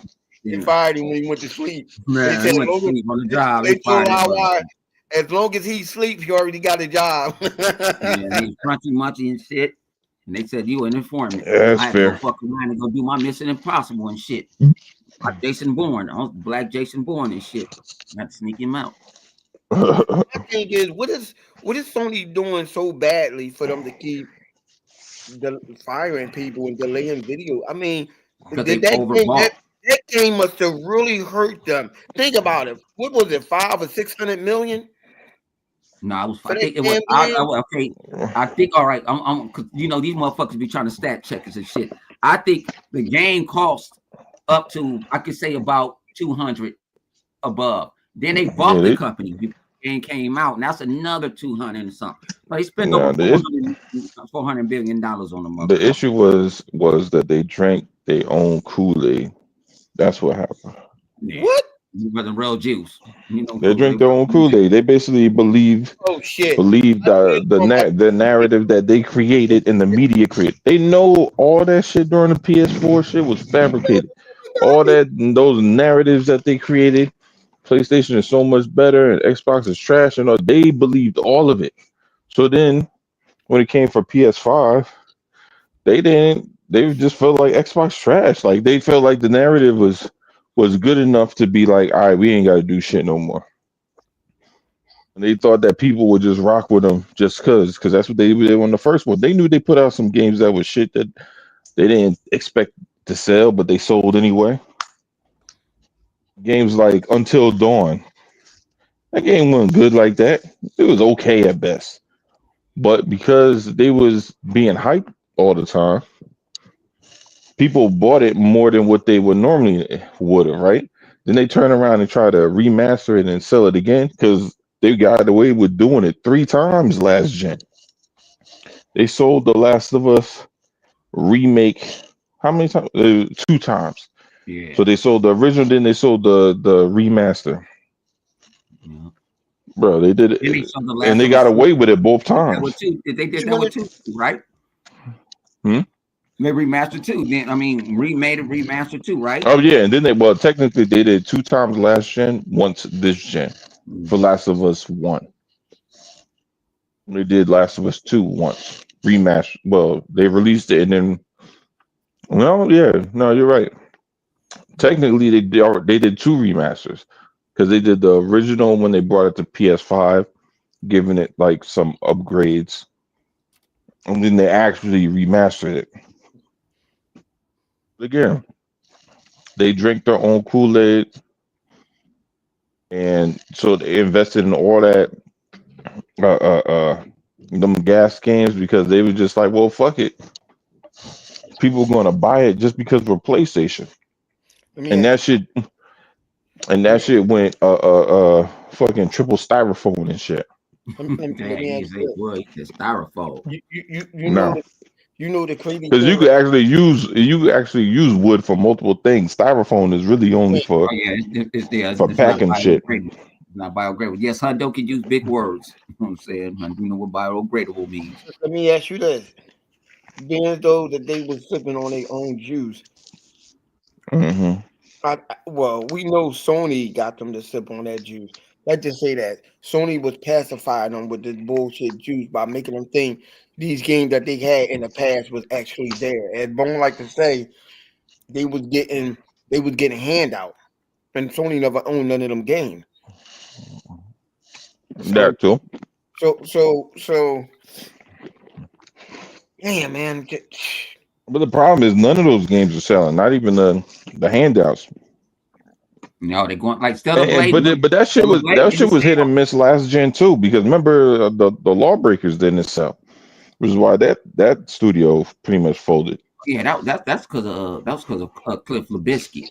They Yeah. fired him when he went to sleep. They Man, said he went to sleep on the job. they They told fired that Lawyer, motherfucker. as long as he sleeps, he already got a job. Yeah, he was crunchy munchy and shit. And they said you an informant. Yeah, that's I had to go fair. fuck around and go do my Mission Impossible and shit. Like Jason Bourne, black Jason Bourne and shit. I had to sneak him out. My thing is, what is Sony doing so badly for them to keep firing people and delaying video? I mean, Because did they that game overbought. that game must have really hurt them. Think about it. What was it, 500 or 600 million? No, I was. for I that think it was. gambling. Okay. I think. All right. Cause these motherfuckers be trying to stat checkers and shit. I think the game cost up to I could say about 200 above. Then they Yeah, bought the company before the game came out, and that's another 200 and something. So they spent over nah, 400 billion dollars on the the motherfucker. issue was that they drank their own Kool-Aid. That's what happened. Yeah, What? it wasn't real juice. They Cool. It drink their own wasn't Kool-Aid. They basically believe Oh shit! believe I think from the narrative that they created and the media created. They know all that shit during the PS4 shit was fabricated. All that those narratives that they created, PlayStation is so much better and Xbox is trash and all, they believed all of it. So then when it came for PS5, they didn't. They just felt like Xbox trash. Like they felt like the narrative was good enough to be like, all right, we ain't got to do shit no more. And they thought that people would just rock with them just because that's what they did on the first one. They knew they put out some games that was shit that they didn't expect to sell, but they sold anyway. Games like Until Dawn, that game wasn't good like that. It was okay at best, but because they was being hyped all the time, people bought it more than what they would normally would have, right? Then they turn around and try to remaster it and sell it again because they got away with doing it 3 times last gen. They sold The Last of Us remake how many times? 2 times. Yeah. So they sold the original, then they sold the remaster. Yeah. Bro, they did Then they it, showed The and Last they of got Us. away with it both That with times. two. They did you that want with to. two, right? Hmm? They remastered two. Then remade it, remastered two, right? Oh yeah, and then they well technically they did 2 times last gen, once this gen Mm. for Last of Us One. They did Last of Us Two once remaster. Well, they released it and then well yeah no you're right. Technically they did 2 remasters because they did the original when they brought it to PS5, giving it like some upgrades, and then they actually remastered it. Again, they drink their own Kool-Aid, and so they invested in all that uh uh uh them gas games because they were just like, well, fuck it, people are gonna buy it just because we're PlayStation, Let me and ask. Let that me shit went fucking triple styrofoam and shit. let Yeah, me he ask said, you "Well, he said styrofoam." this. No, You know the crazy because thing. you could actually use wood for multiple things. Styrofoam is really only Oh yeah, for it's not packing shit. biodegradable. It's not biodegradable. Yes, Hundo can use big words. You know what I'm saying? I do know what biodegradable means. Let me ask you this. Being though that they was sipping on their own juice, Hmm. well, we know Sony got them to sip on that juice. Let's just say that Sony was pacifying them with this bullshit juice by making them think these games that they had in the past was actually there. As Bone like to say, they was getting they was getting handout, and Sony never owned none of them games. So That too. so damn man, But the problem is none of those games are selling. Not even the handouts. No, they're going like Stellar Blade. But Stellar Blade that didn't shit was hit sell. and miss last gen too. Because remember the Lawbreakers didn't sell, which is why that studio pretty much folded. Yeah, that's because of Cliff Labisky.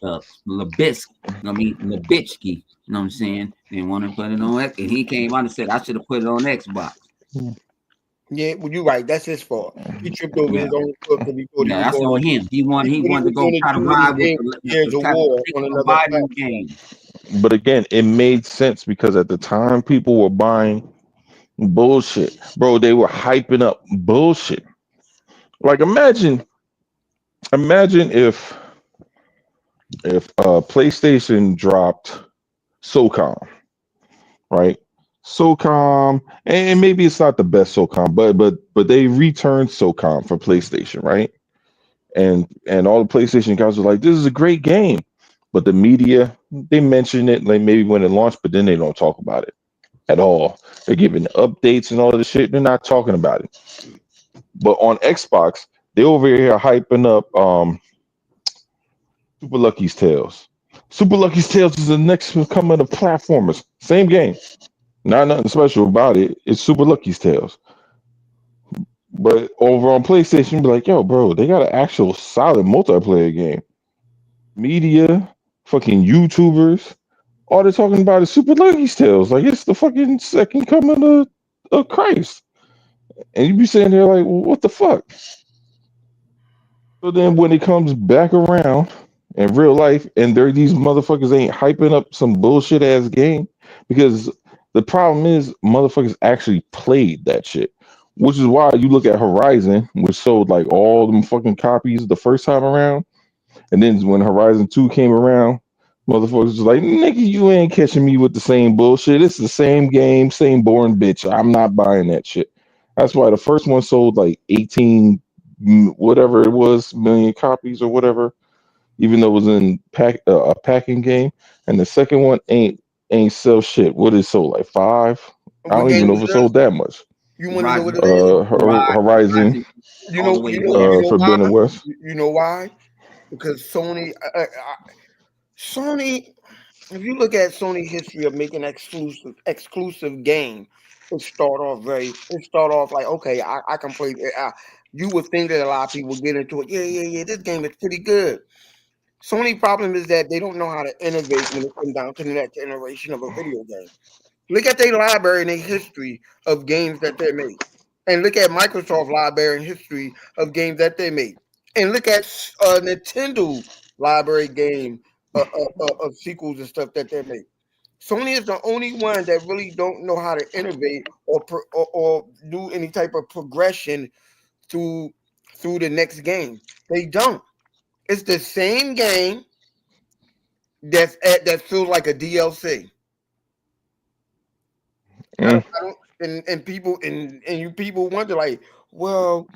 Labisky. I mean Labitsky. You know what I'm saying? They want to put it on X, and he came out and said I should have put it on Xbox. yeah, well, you're right. That's his fault. He tripped over Yeah, his own foot because he thought he yeah, was that's going on to. him. He He thought he wanted to was go going to try to do what he ride with did with Gears of try to War take on the another Biden platform. game. But again, it made sense because at the time people were buying bullshit, bro. They were hyping up bullshit. Like imagine if PlayStation dropped SOCOM, right? SOCOM, and maybe it's not the best SOCOM, but they returned SOCOM for PlayStation, right? And all the PlayStation guys were like, "This is a great game," but the media they mention it like maybe when it launched, but then they don't talk about it at all. They're giving updates and all of this shit. They're not talking about it. But on Xbox, they over here hyping up Super Lucky's Tales. Super Lucky's Tales is the next coming of platformers. Same game. Not nothing special about it. It's Super Lucky's Tales. But over on PlayStation, be like, yo, bro, they got an actual solid multiplayer game. Media, fucking YouTubers, all they're talking about is Super Lucky's Tales. Like it's the fucking second coming of Christ. And you be sitting there like, well, what the fuck? So then when it comes back around in real life and there these motherfuckers ain't hyping up some bullshit ass game because the problem is motherfuckers actually played that shit. Which is why you look at Horizon, which sold like all them fucking copies the first time around, and then when Horizon 2 came around, motherfuckers was like, nigga, you ain't catching me with the same bullshit. It's the same game, same boring bitch. I'm not buying that shit. That's why the first one sold like 18 whatever it was million copies or whatever, even though it was in a packing game, and the second one ain't sell shit. What is sold like five? I What don't even game know is if it this? sold that much. You want to know what Horizon, it is? Horizon, Horizon, all the way north. You know why? Forbidden West. You know why? Because Sony. If you look at Sony history of making exclusive game, it start off like okay, I can play. You would think that a lot of people would get into it. Yeah. This game is pretty good. Sony problem is that they don't know how to innovate when it comes down to the next generation of a video game. Look at their library and their history of games that they made. And look at Microsoft library and history of games that they made. And look at Nintendo library game of sequels and stuff that they made. Sony is the only one that really don't know how to innovate or do any type of progression through through the next game. They don't. It's the same game that feels like a DLC. Mm, I don't and people and you people wonder like, well,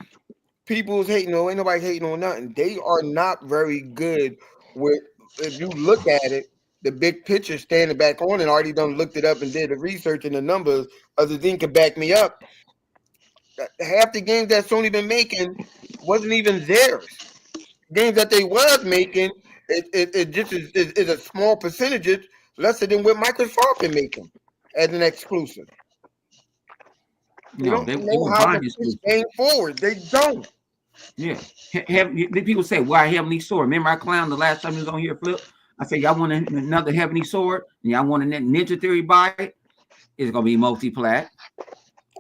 people's hating on ain't nobody hating on nothing. They are not very good with if you look at it, the big picture standing back on and already done looked it up and did the research and the numbers, other thing can back me up. Half the games that Sony been making wasn't even theirs. Games that they was making, it just is a small percentage lesser than what Microsoft been making as an exclusive. They No, don't they know were how to buying push exclusive. game forward. They don't. Yeah. The people say, why Heavenly Sword? Remember I clowned the last time he was on here, Flip? I said, y'all want another Heavenly Sword? And y'all want a Ninja Theory buy it? It's going to be multi-plat.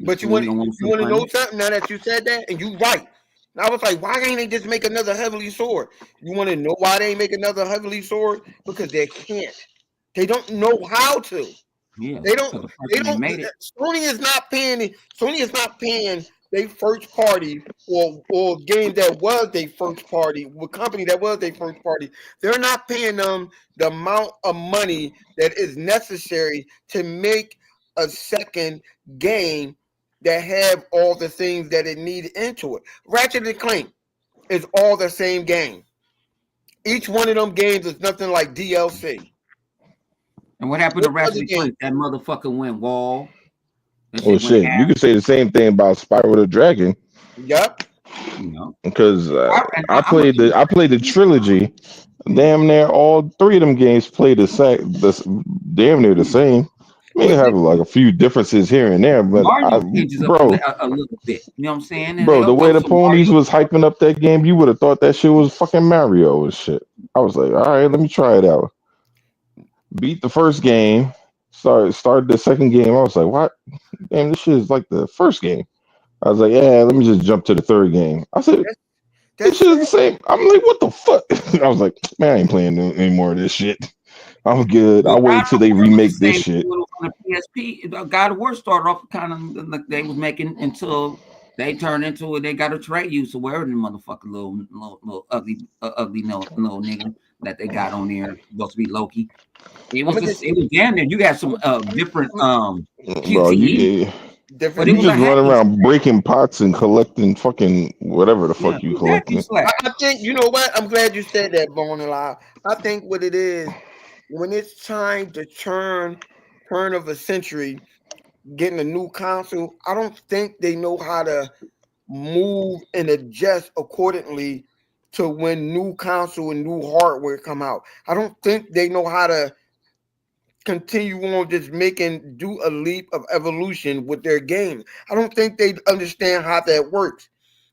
But Sony going to want you some want to know money. something now that you said that, and you right. And I was like, why ain't they just make another Heavenly Sword? You want to know why they ain't make another Heavenly Sword? Because they can't. They don't know how to. Yeah. They don't. Because the They person that don't. made it, Sony is not paying. Sony is not paying their first party or game that was their first party, or company that was their first party. They're not paying them the amount of money that is necessary to make a second game that have all the things that it needed into it. Ratchet and Clank is all the same game. Each one of them games is nothing like DLC. and what happened to What other Ratchet and game? Clank? That motherfucker went wall. That well, shit went shit, you half, could say the same thing about Spyro the Dragon Yep. you know. because I'm a big I played the trilogy. Damn near all three of them games play damn near the same. May But have like a few differences here and there, but Mario changes up a little bit. You know what I'm saying? And bro, they'll the way throw the some ponies Mario. was hyping up that game, you would have thought that shit was fucking Mario and shit. I was like, all right, let me try it out. Beat the first game, started the second game. I was like, what? Damn, this shit is like the first game. I was like, yeah, let me just jump to the third game. I said, that's this that's shit is the same. I'm like, what the fuck? I was like, man, I ain't playing any more of this shit. I'm good. Well, I'll wait God till of they War was the remake this same shit. thing on the PSP. God of War started off kind of like they was making until they turned into it. They got a trade use. So wherever the motherfucker little ugly little nigga that they got on there supposed to be Loki. It I'm was gonna just just it was damn near. You got some different Bro, QTE, but different it you was a just hack run and around slash. breaking pots and collecting fucking whatever the Yeah, fuck you it was hack and collecting. slash. I think you know what? I'm glad you said that, Bone Alive. I think what it is when it's time to turn of a century, getting a new console. I don't think they know how to move and adjust accordingly to when new console and new hardware come out. I don't think they know how to continue on just do a leap of evolution with their game. I don't think they understand how that works.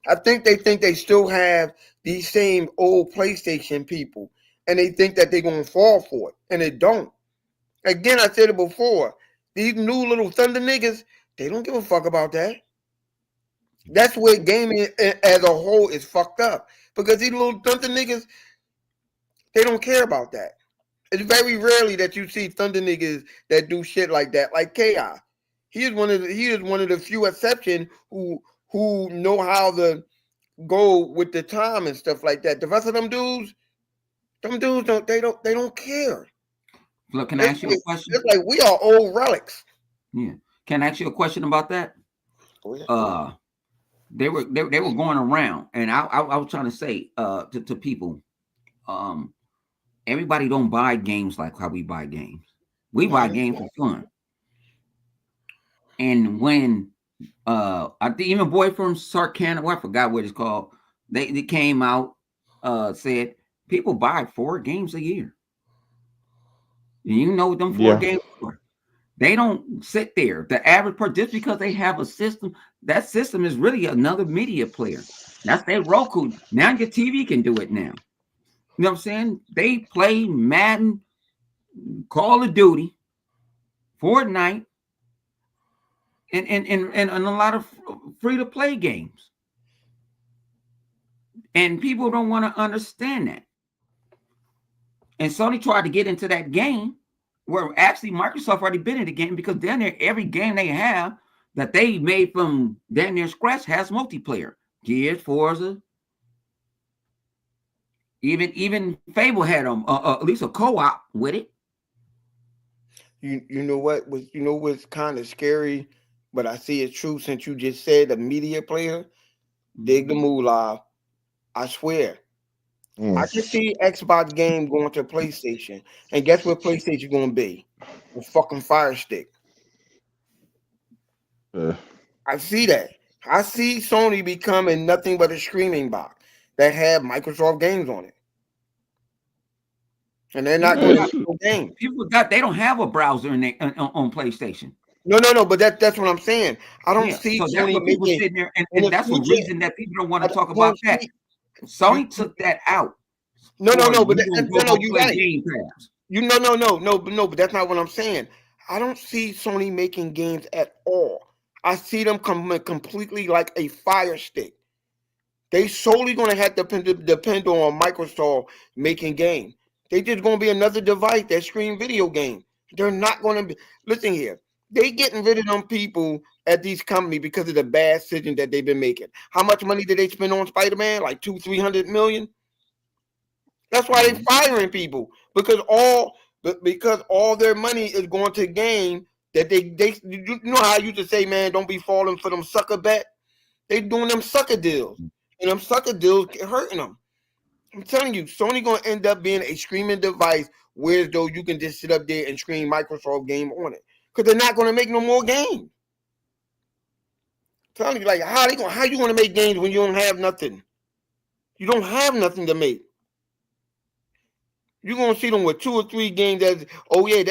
I think they still have these same old PlayStation people, and they think that they're gonna fall for it, and they don't. Again, I said it before. These new little thunder niggas, they don't give a fuck about that. That's where gaming as a whole is fucked up, because these little thunder niggas, they don't care about that. It's very rarely that you see thunder niggas that do shit like that, like Chaos. He is one of the few exceptions who know how to go with the time and stuff like that. The rest of them dudes don't care. Look, can I ask you a question? It's like we are old relics. Yeah. Can I ask you a question about that? Oh, yeah. They were going around, and I was trying to say to people, everybody don't buy games like how we buy games. We buy games for fun. And when I think even Boy from Sarkana, I forgot what it's called, they came out, said people buy 4 games a year. And you know what them 4 games are. They don't sit there. The average person, just because they have a system, that system is really another media player. That's their Roku. Now your TV can do it now. You know what I'm saying? They play Madden, Call of Duty, Fortnite, and a lot of free-to-play games. And people don't want to understand that. And Sony tried to get into that game where actually Microsoft already been in the game, because down there, every game they have that they made from down near scratch has multiplayer. Gears, Forza. Even Fable had at least a co-op with it. You know what's kind of scary, but I see it's true since you just said a media player. Dig the moolah. I swear. I can see Xbox game going to PlayStation, and guess what PlayStation going to be? A fucking Fire Stick. I see that. I see Sony becoming nothing but a streaming box that have Microsoft games on it, and they're not going to make games. People they don't have a browser on PlayStation. No, but that's what I'm saying. I don't see so Sony that's people sitting there, and that's the reason that people don't want to talk about that. Sony took that out. No, but you right. But that's not what I'm saying. I don't see Sony making games at all. I see them completely like a Fire Stick. They solely going to have to depend on Microsoft making games. They just going to be another device that stream video games. They're not going to be. Listen here. They getting rid of them people at these companies because of the bad decision that they've been making. How much money did they spend on Spider-Man? Like $200-300 million. That's why they're firing people, because all their money is going to game that they you know how I used to say, man, don't be falling for them sucker bet. They doing them sucker deals, and them sucker deals hurting them. I'm telling you, Sony gonna end up being a streaming device, whereas though you can just sit up there and stream Microsoft game on it, because they're not gonna make no more games. I'm telling you, like how you gonna make games when you don't have nothing? You don't have nothing to make. You're gonna see them with 2 or 3 games we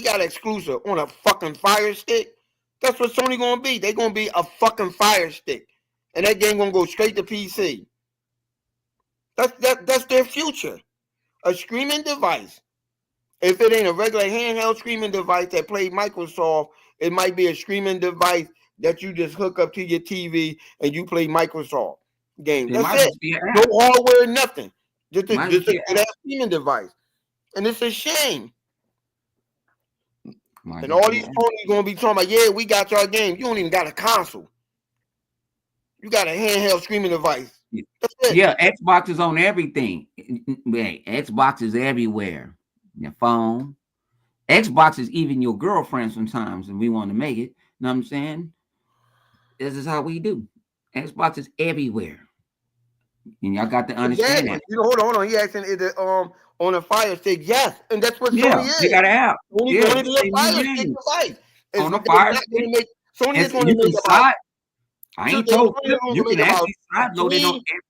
got an exclusive on a fucking Fire Stick. That's what Sony gonna be. They're gonna be a fucking Fire Stick. And that game gonna go straight to PC. That's their future. A streaming device. If it ain't a regular handheld streaming device that plays Microsoft, it might be a streaming device that you just hook up to your TV and you play Microsoft games. That's it. No hardware, nothing. Just a streaming device. And it's a shame. And all these ponies gonna be talking about, yeah, we got your game. You don't even got a console. You got a handheld streaming device. That's it. Yeah, Xbox is on everything. Xbox is everywhere. Your phone. Xbox is even your girlfriend sometimes, and we want to make it. You know what I'm saying? This is how we do. Xbox is everywhere. And y'all got to understand that. You know, hold on. He asking, is it on a Fire Stick? Yes, and that's what Sony is. They got an app. Only a Fire Stick device. On a Fire Stick. Sony is going to make I So ain't they told only Flip. going You to make can about actually side load it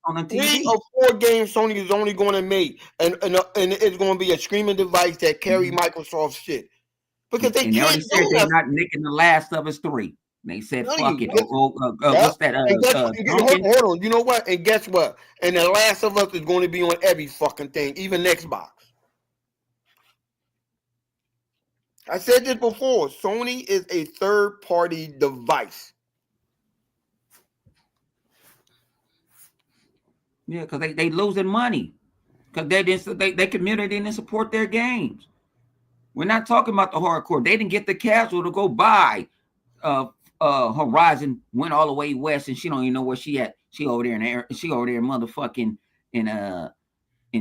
on the three TV. or 4 games Sony is only going to make, and it's going to be a streaming device that carry Microsoft shit because they And they can't already do said they're nothing. not making The Last of Us 3. They said, None of fuck you. it. Yep. What's that? And guess what? Duncan? Hold on. You know what? And guess what? And The Last of Us is going to be on every fucking thing, even Xbox. I said this before. Sony is a third-party device. Yeah, because they losing money. Because they community didn't support their games. We're not talking about the hardcore. They didn't get the casual to go buy Horizon, went all the way west, and she don't even know where she at. She over there motherfucking in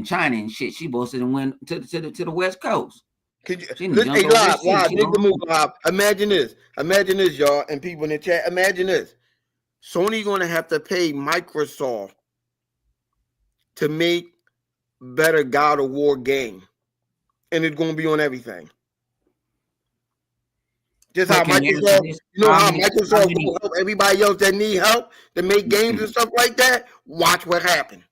China and shit. She supposed to went to the west coast. Could you, She done look, hey, jumped over Live, this shit. She dig the don't move, know. Live. Imagine this, y'all, and people in the chat. Imagine this. Sony going to have to pay Microsoft to make better God of War game, and it's going to be on everything. Just But how can you answer Microsoft, this? how Microsoft will help everybody else that need help to make games and stuff like that. Watch what happens.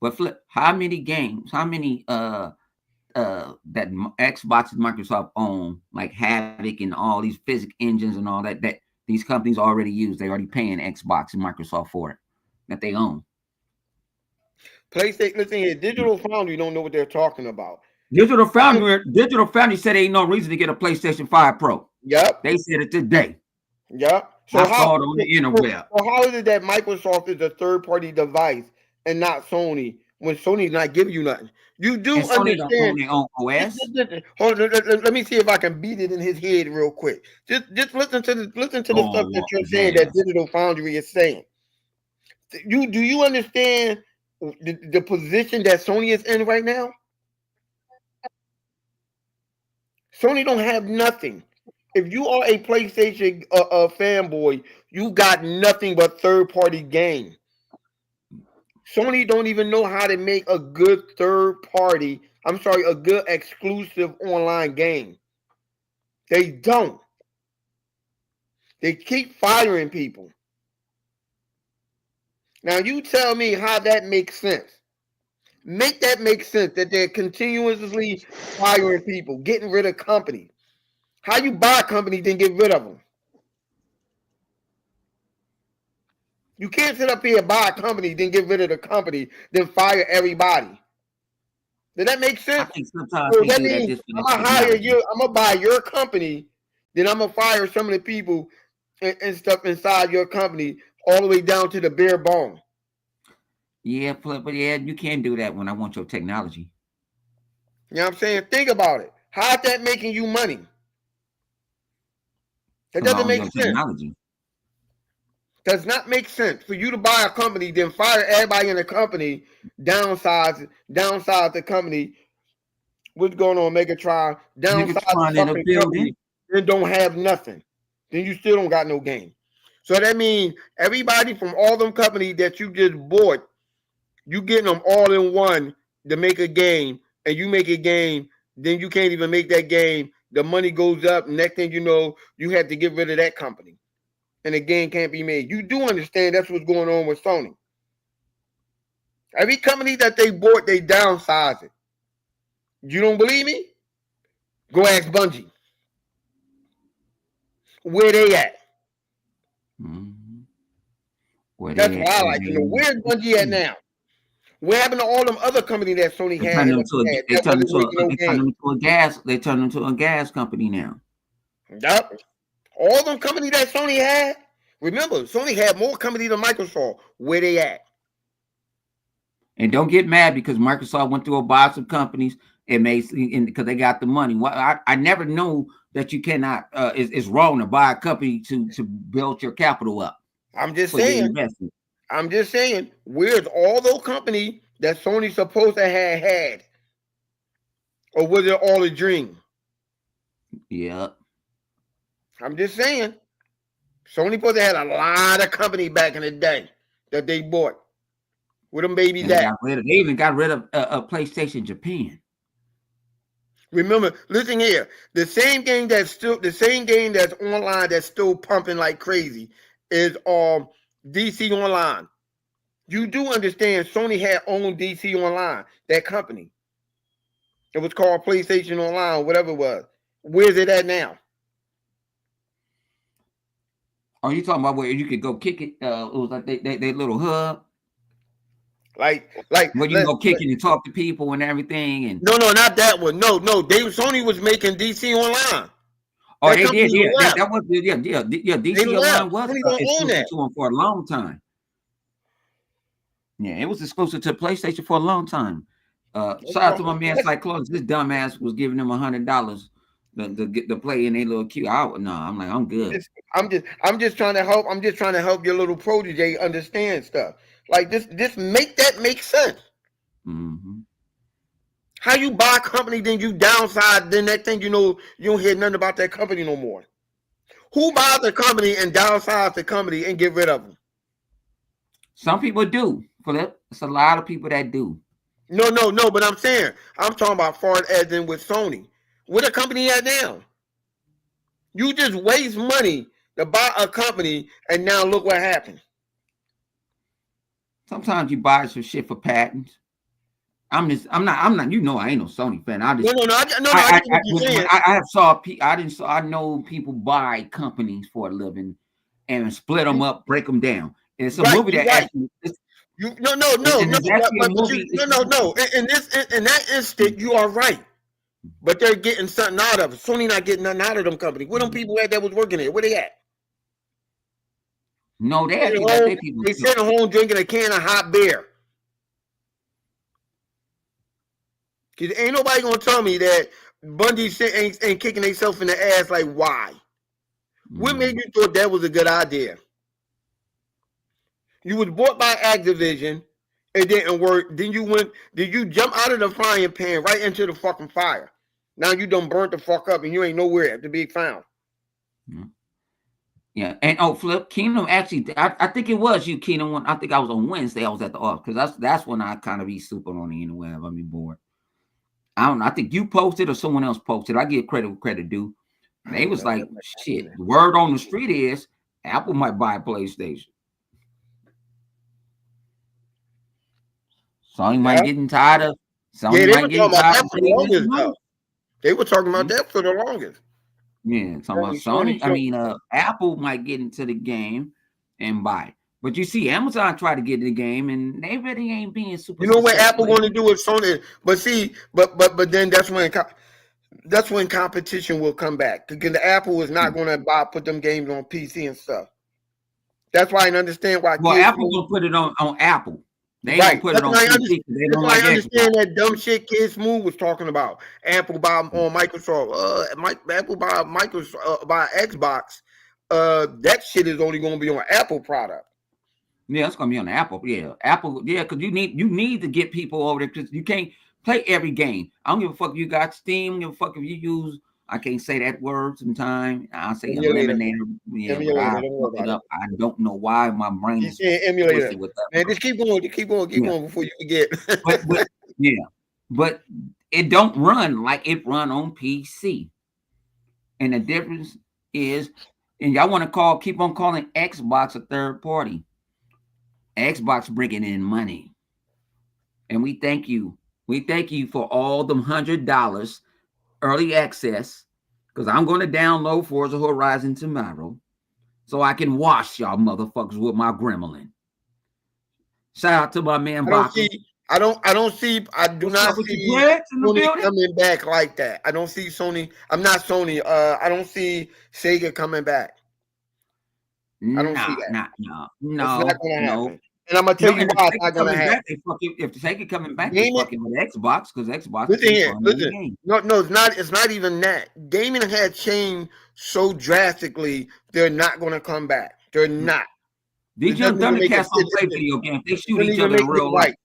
But Flip, how many games? How many that Xbox and Microsoft own, like Havoc and all these physics engines and all that these companies already use? They already paying Xbox and Microsoft for it that they own. PlayStation, listen here, Digital Foundry don't know what they're talking about. Digital Foundry said ain't no reason to get a PlayStation 5 Pro. Yep. They said it today. Yep. So I saw it on the interweb. So how is it that Microsoft is a third-party device and not Sony when Sony's not giving you nothing? You do And Sony don't own understand. their own OS. Hold on, let me see if I can beat it in his head real quick. Just listen to the stuff that you're saying that Digital Foundry is saying. Do you understand the position that Sony is in right now? Sony don't have nothing. If you are a PlayStation fanboy, you got nothing but third-party game. Sony don't even know how to make a good a good exclusive online game. They don't. They keep firing people. Now you tell me how that makes sense. Make that make sense that they're continuously firing people, getting rid of companies. How you buy a company then get rid of them? You can't sit up here and buy a company, then get rid of the company, then fire everybody. Does that make sense? I think sometimes So they that do that means just I'm gonna hire you. I'm gonna buy your company, then I'm gonna fire some of the people and stuff inside your company, all the way down to the bare bone. Yeah, but yeah, you can do that when I want your technology. You know what I'm saying? Think about it. How's that making you money? That doesn't make sense. Technology. Does not make sense for you to buy a company, then fire everybody in the company, downsize the company. What's going on, Megatron? Downsize the fucking company, then don't have nothing. Then you still don't got no game. So that means everybody from all them companies that you just bought, you getting them all in one to make a game, and you make a game, then you can't even make that game. The money goes up. Next thing you know, you have to get rid of that company, and the game can't be made. You do understand that's what's going on with Sony. Every company that they bought, they downsize it. You don't believe me? Go ask Bungie. Where they at? That's what I like to know. Where's Bungie at now? What happened to all them other companies that Sony had? They turned into a gas company now. Yep. All them companies that Sony had. Remember, Sony had more companies than Microsoft. Where they at? And don't get mad because Microsoft went through a box of companies and because they got the money. I never knew that you cannot. It's wrong to buy a company to build your capital up. I'm just saying. Where's all those companies that Sony supposed to have had? Or was it all a dream? Yeah. I'm just saying. Sony supposed to have a lot of company back in the day that they bought. Where them babies at? They even got rid of PlayStation Japan. Remember, listen here. The same game that's online that's still pumping like crazy is DC Online. You do understand Sony had owned DC Online, that company. It was called PlayStation Online, whatever it was. Where's it at now? Are you talking about where you could go kick it? It was like they little hub Like, where you can go kick it and talk to people and everything. And no, not that one. No, Sony was making DC Online. oh, That they did. company Yeah, left. that was They DC left. Online was Sony don't own exclusive that. to them for a long time. Yeah, it was exclusive to PlayStation for a long time. Shout out to my man Cyclones. This dumbass was giving them $100 to get to play in a little queue. I'm like, I'm good. I'm just trying to help. I'm just trying to help your little protege understand stuff. Like this make sense. Mm-hmm. How you buy a company, then you downsize, then that thing you don't hear nothing about that company no more. Who buys the company and downsize the company and get rid of them? Some people do, Flip. It's a lot of people that do. No, but I'm talking about far as in with Sony. Where the company at now? You just waste money to buy a company, and now look what happened. Sometimes you buy some shit for patents. I'm not. You know, I ain't no Sony fan. I just I know people buy companies for a living and split them up, break them down. And it's a movie that actually. In that instant, you are right. But they're getting something out of it. Sony not getting nothing out of them companies. Where them people at that was working there? Where they at? No, they actually got their people. They sitting home drinking a can of hot beer. Cause ain't nobody gonna tell me that Bundy ain't kicking themselves in the ass. Like, why? What made you thought that was a good idea? You was bought by Activision. It didn't work. Then you jump out of the frying pan right into the fucking fire. Now you done burnt the fuck up and you ain't nowhere to be found. Yeah, and Flip, Kingdom actually, I think it was you, Kingdom. I think I was on Wednesday. I was at the office because that's when I kind of be super on the interweb. I be bored. I don't know. I think you posted or someone else posted. I give credit where credit due. They was like, shit. The word on the street is Apple might buy a PlayStation. Sony might getting tired of. Sony might getting tired of the longest. They were talking about that for the longest. Yeah, talking about Sony. I mean, Apple might get into the game and buy. But you see, Amazon tried to get in the game, and they really ain't being super. You know what Apple going to do with Sony? But see, but then that's when competition will come back. Because the Apple is not going to put them games on PC and stuff. That's why I understand why. Well, Apple will put it on Apple. They ain't put it on PC. They don't like I understand that dumb shit Kid Smooth was talking about. Apple buy on Microsoft. Apple buy Microsoft buy Xbox. That shit is only going to be on Apple product. Yeah, it's gonna be on Apple. Yeah, Apple. Yeah, because you need to get people over there because you can't play every game. I don't give a fuck if you got Steam. I don't give a fuck if you use. I can't say that word sometimes. I'll say eliminator. Yeah, but I fuck it up. I don't know why my brain is emulator. Man, just keep going before you forget. but it don't run like it run on PC, and the difference is, and y'all want to keep on calling Xbox a third party. Xbox bringing in money, and we thank you. We thank you for all them $100 early access, because I'm going to download Forza Horizon tomorrow, so I can wash y'all motherfuckers with my gremlin. Shout out to my man Baca. I do not see Sony coming back like that. I don't see Sony. I'm not Sony. I don't see Sega coming back. I don't see that. No. It's not gonna happen. And I'm gonna tell you why it's not gonna happen. If Sega coming back, they fucking with Xbox because Xbox. Listen. No, it's not. It's not even that. Gaming had changed so drastically. They're not gonna come back. They're not. These young Thundercats don't play video games. They shoot each other in real life.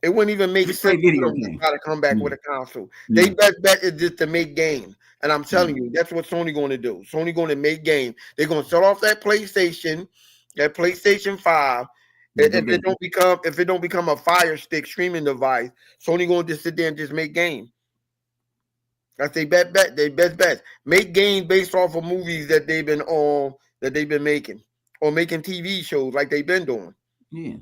It wouldn't even make sense video games. Try to come back with a console. They best bet is just to make game. And I'm telling you, that's what Sony going to do. Sony going to make game. They're going to sell off that PlayStation 5. If it don't become a Fire Stick streaming device, Sony going to just sit there and just make game. That's their best bet. They best bet. Make game based off of movies that they've been making or making TV shows like they've been doing. Yeah.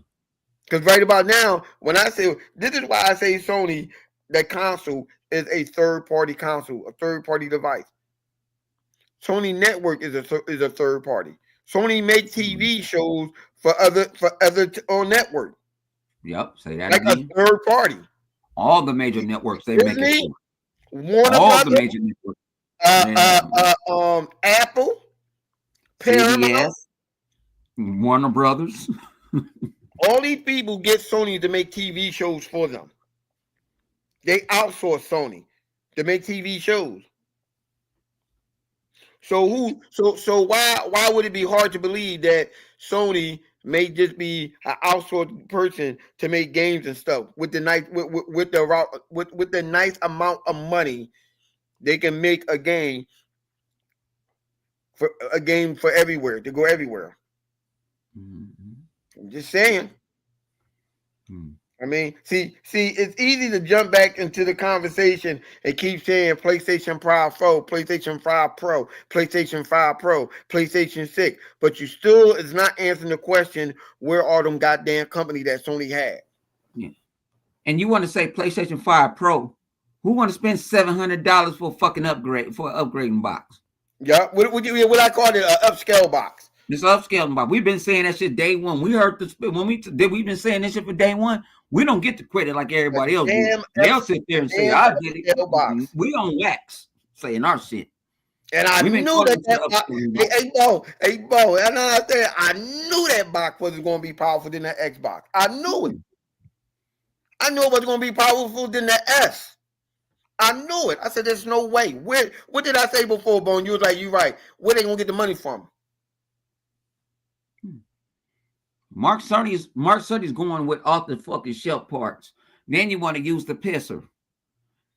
Because right about now, when I say this is why I say Sony, that console is a third party console, a third party device. Sony Network is a third party. Sony make TV shows for other on network, Yep. Say that like a again. third party. All the major networks they make it Disney, for. Warner All the Brothers, major networks. Man. Apple, Paramount. CBS, Warner Brothers. All these people get Sony to make TV shows for them. They outsource Sony to make TV shows. So why would it be hard to believe that Sony may just be an outsourced person to make games and stuff with the nice with the nice amount of money they can make a game for everywhere to go everywhere. I'm just saying. I mean, see, it's easy to jump back into the conversation and keep saying PlayStation 5 Pro, PlayStation 5 Pro, PlayStation 5 Pro, PlayStation 6, but you still is not answering the question, where are them goddamn company that Sony had? Yeah. And you want to say PlayStation 5 Pro, who want to spend $700 for a fucking upgrade, for an upgrading box? Yeah, what I call it, an upscale box. This upscaling box. We've been saying that shit day one. We heard this when we've been saying this shit for day one. We don't get the credit like everybody else do. They'll sit there and say, I did it. Box. We on wax saying our shit. And I knew hey, Bo, and I knew that box wasn't going to be powerful than that Xbox. I knew it. I knew it was going to be powerful than the S. I knew it. I said, there's no way. What did I say before, Bo? And you was like, you're right. Where they going to get the money from? Mark Sony's going with off the fucking shelf parts. Then you want to use the pisser.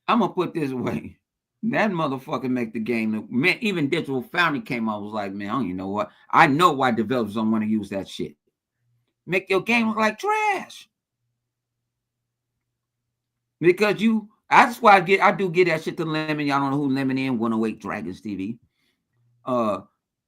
I'm gonna put this way. That motherfucker make the game. Man, even Digital Foundry came out, was like, man, I don't even know what. I know why developers don't want to use that shit. Make your game look like trash. Because that's why I do get that shit to Lemon. Y'all don't know who Lemon is, 108 Dragons TV.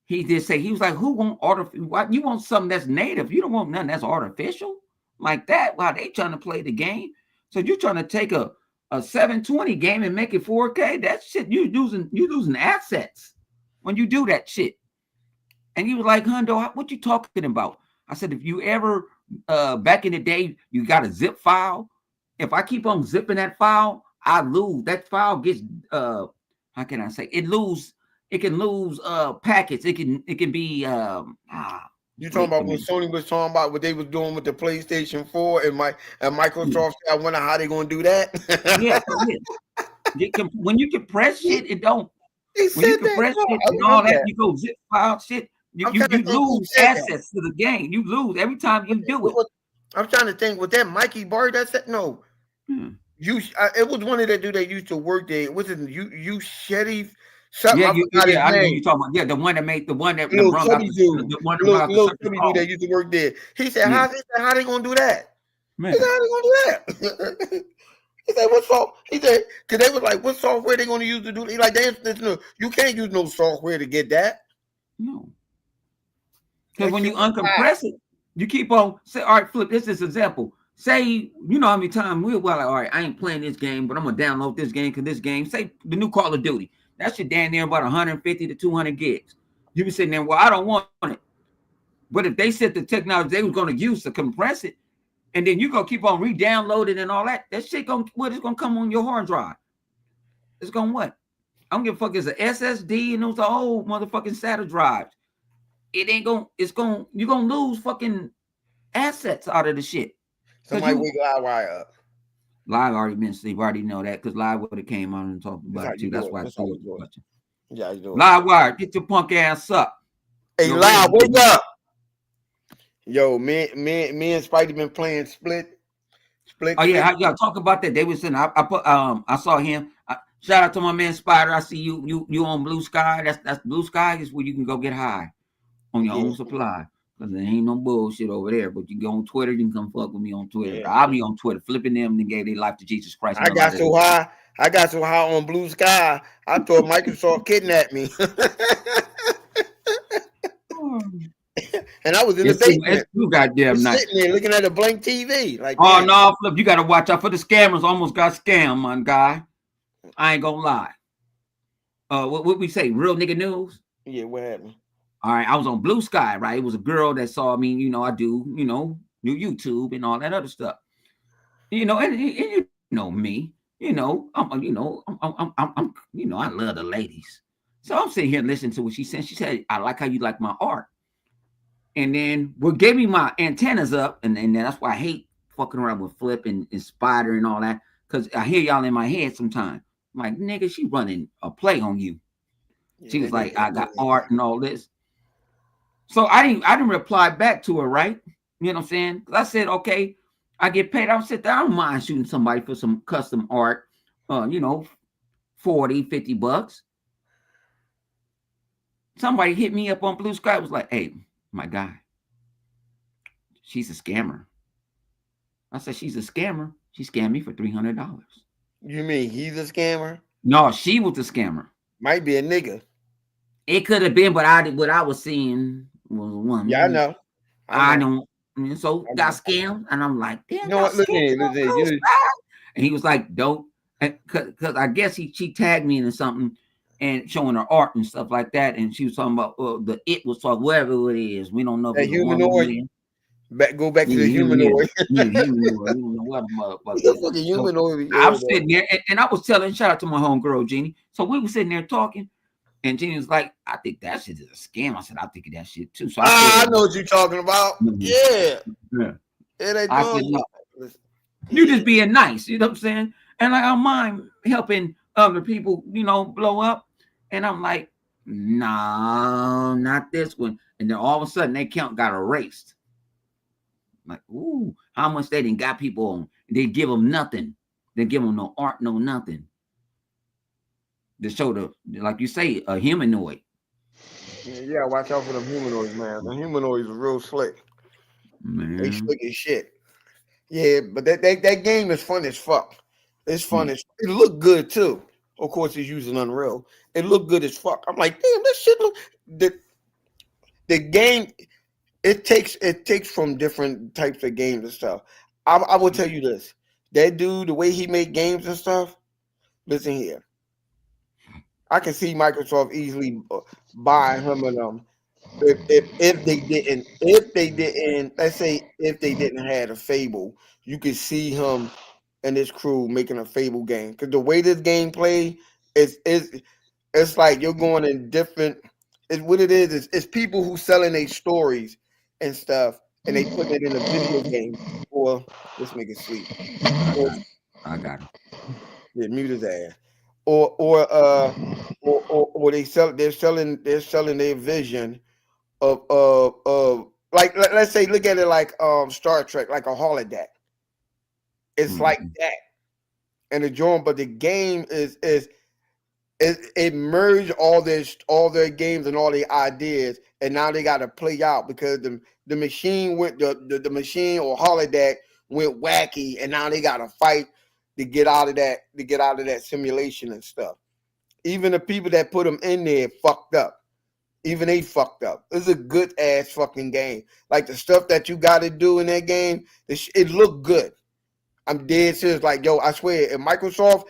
He did say, he was like, who want artificial? You want something that's native. You don't want nothing that's artificial like that. Wow, they trying to play the game. So you're trying to take a 720 game and make it 4K. That shit, you losing assets when you do that shit. And he was like, Hundo, what you talking about? I said, if you ever, back in the day, you got a zip file. If I keep on zipping that file, I lose. That file gets, how can I say, it can lose packets. It can be you talking about what Sony was talking about, what they was doing with the PlayStation 4 and Microsoft. I wonder how they gonna do that. Yeah. When you compress shit, it don't. When you compress shit and all that, you go zip file shit. You lose assets to the game. You lose every time you do it. I'm trying to think. Was that Mikey Bird that said no? It was one of the dudes that used to work there. Was it you Shetty? Yeah, I know you're talking about. Yeah, the one that made the one that little brought chubby dude, little chubby dude that that used to work there. He said, "How they gonna do that?" Man. He said, "How they gonna do that?" He said, "What software?" He said, "Because they was like, what software they gonna use to do?" He like, you can't use no software to get that. No, because when you uncompress it, you keep on. Say, all right, Flip. This is an example. Say, you know how many times we're like, all right, I ain't playing this game, but I'm gonna download this game because this game, say the new Call of Duty. That shit down there about 150 to 200 gigs. You be sitting there, well, I don't want it. But if they said the technology they was going to use to compress it, and then you going to keep on re-downloading and all that shit it's going to come on your hard drive. It's going to what? I don't give a fuck. It's an SSD and those are old motherfucking SATA drives. It ain't going, you're going to lose fucking assets out of the shit. Somebody wake Livewire up. Live already been Steve. Already know that because Live would have came on and talked about it too. That's why I threw it. Yeah, you do. Live Wire, get your punk ass up. Hey, Live, wake up. Yo, me and Spidey been playing Split. Oh yeah, talk about that. They was in. I saw him. Shout out to my man Spider. I see you on Blue Sky. That's Blue Sky is where you can go get high on your own supply. Because there ain't no bullshit over there. But you go on Twitter, you can come fuck with me on Twitter. Yeah. I'll be on Twitter flipping them and gave their life to Jesus Christ. I got so high on Blue Sky, I thought Microsoft kidnapped me. And I was in the It's basement, too goddamn just nice. sitting there looking at a blank TV. Like, Oh damn. no, Flip, you gotta watch out for the scammers. Almost got scammed, my guy. I ain't gonna lie. What we say? Real nigga news. Yeah, what happened? All right, I was on Blue Sky, right? It was a girl that saw me. You know, I do, new YouTube and all that other stuff. And you know me. I love the ladies. So I'm sitting here listening to what she said. She said, "I like how you like my art." And then what gave me my antennas up, and that's why I hate fucking around with Flip and Spider and all that, because I hear y'all in my head sometimes. I'm like, nigga, she running a play on you. Yeah, She was like, I got art and all this. So I didn't reply back to her, right? You know what I'm saying? Because I said, okay, I get paid. I'll sit there. I don't mind shooting somebody for some custom art, 40, 50 bucks. Somebody hit me up on Blue Sky, was like, hey, my guy, she's a scammer. I said, she's a scammer. She scammed me for $300. You mean he's a scammer? No, she was a scammer. Might be a nigga. It could have been, but what I was seeing was one. Yeah, I know. I don't. So got scammed, and I'm like, damn, you know what? Listen, and he was like, dope, because I guess she tagged me into something and showing her art and stuff like that, and she was talking about was talking whatever it is. We don't know if that it's humanoid. Go back to the humanoid. I'm sitting there, and I was telling, shout out to my homegirl Jeannie. So we were sitting there talking. And Jeannie was like, I think that shit is a scam. I said, I think of that shit too. So I know what you're talking about. Mm-hmm. Yeah. It ain't no. You just being nice, you know what I'm saying? And like, I don't mind helping other people, blow up. And I'm like, no, not this one. And then all of a sudden, their account got erased. I'm like, ooh, how much they didn't got people on? They give them nothing. They give them no art, no nothing. To show like you say, a humanoid. Yeah, watch out for the humanoids, man. The humanoids are real slick. Man. They slick as shit. Yeah, but that game is fun as fuck. It's fun as it looked good too. Of course, it's using Unreal. It looked good as fuck. I'm like, damn, this shit look the game. It takes from different types of games and stuff. I will tell you this: that dude, the way he made games and stuff. Listen here. I can see Microsoft easily buying him and them if they didn't, let's say if they didn't have a Fable, you could see him and his crew making a Fable game. Because the way this game play it's like you're going in different. What it is it's people who selling their stories and stuff, and they put it in a video game. Or let's make it sleep. I got it. Yeah, mute his ass. Or they're selling their vision of like let's say look at it like Star Trek, like a holodeck. It's like that. And the joint, but the game is it merged all their games and all their ideas, and now they got to play out because the machine went the machine or holodeck went wacky, and now they got to fight to get out of that simulation and stuff. Even the people that put them in there fucked up. Even they fucked up. It's a good ass fucking game. Like the stuff that you got to do in that game, it looked good. I'm dead serious. Like, yo, I swear, if Microsoft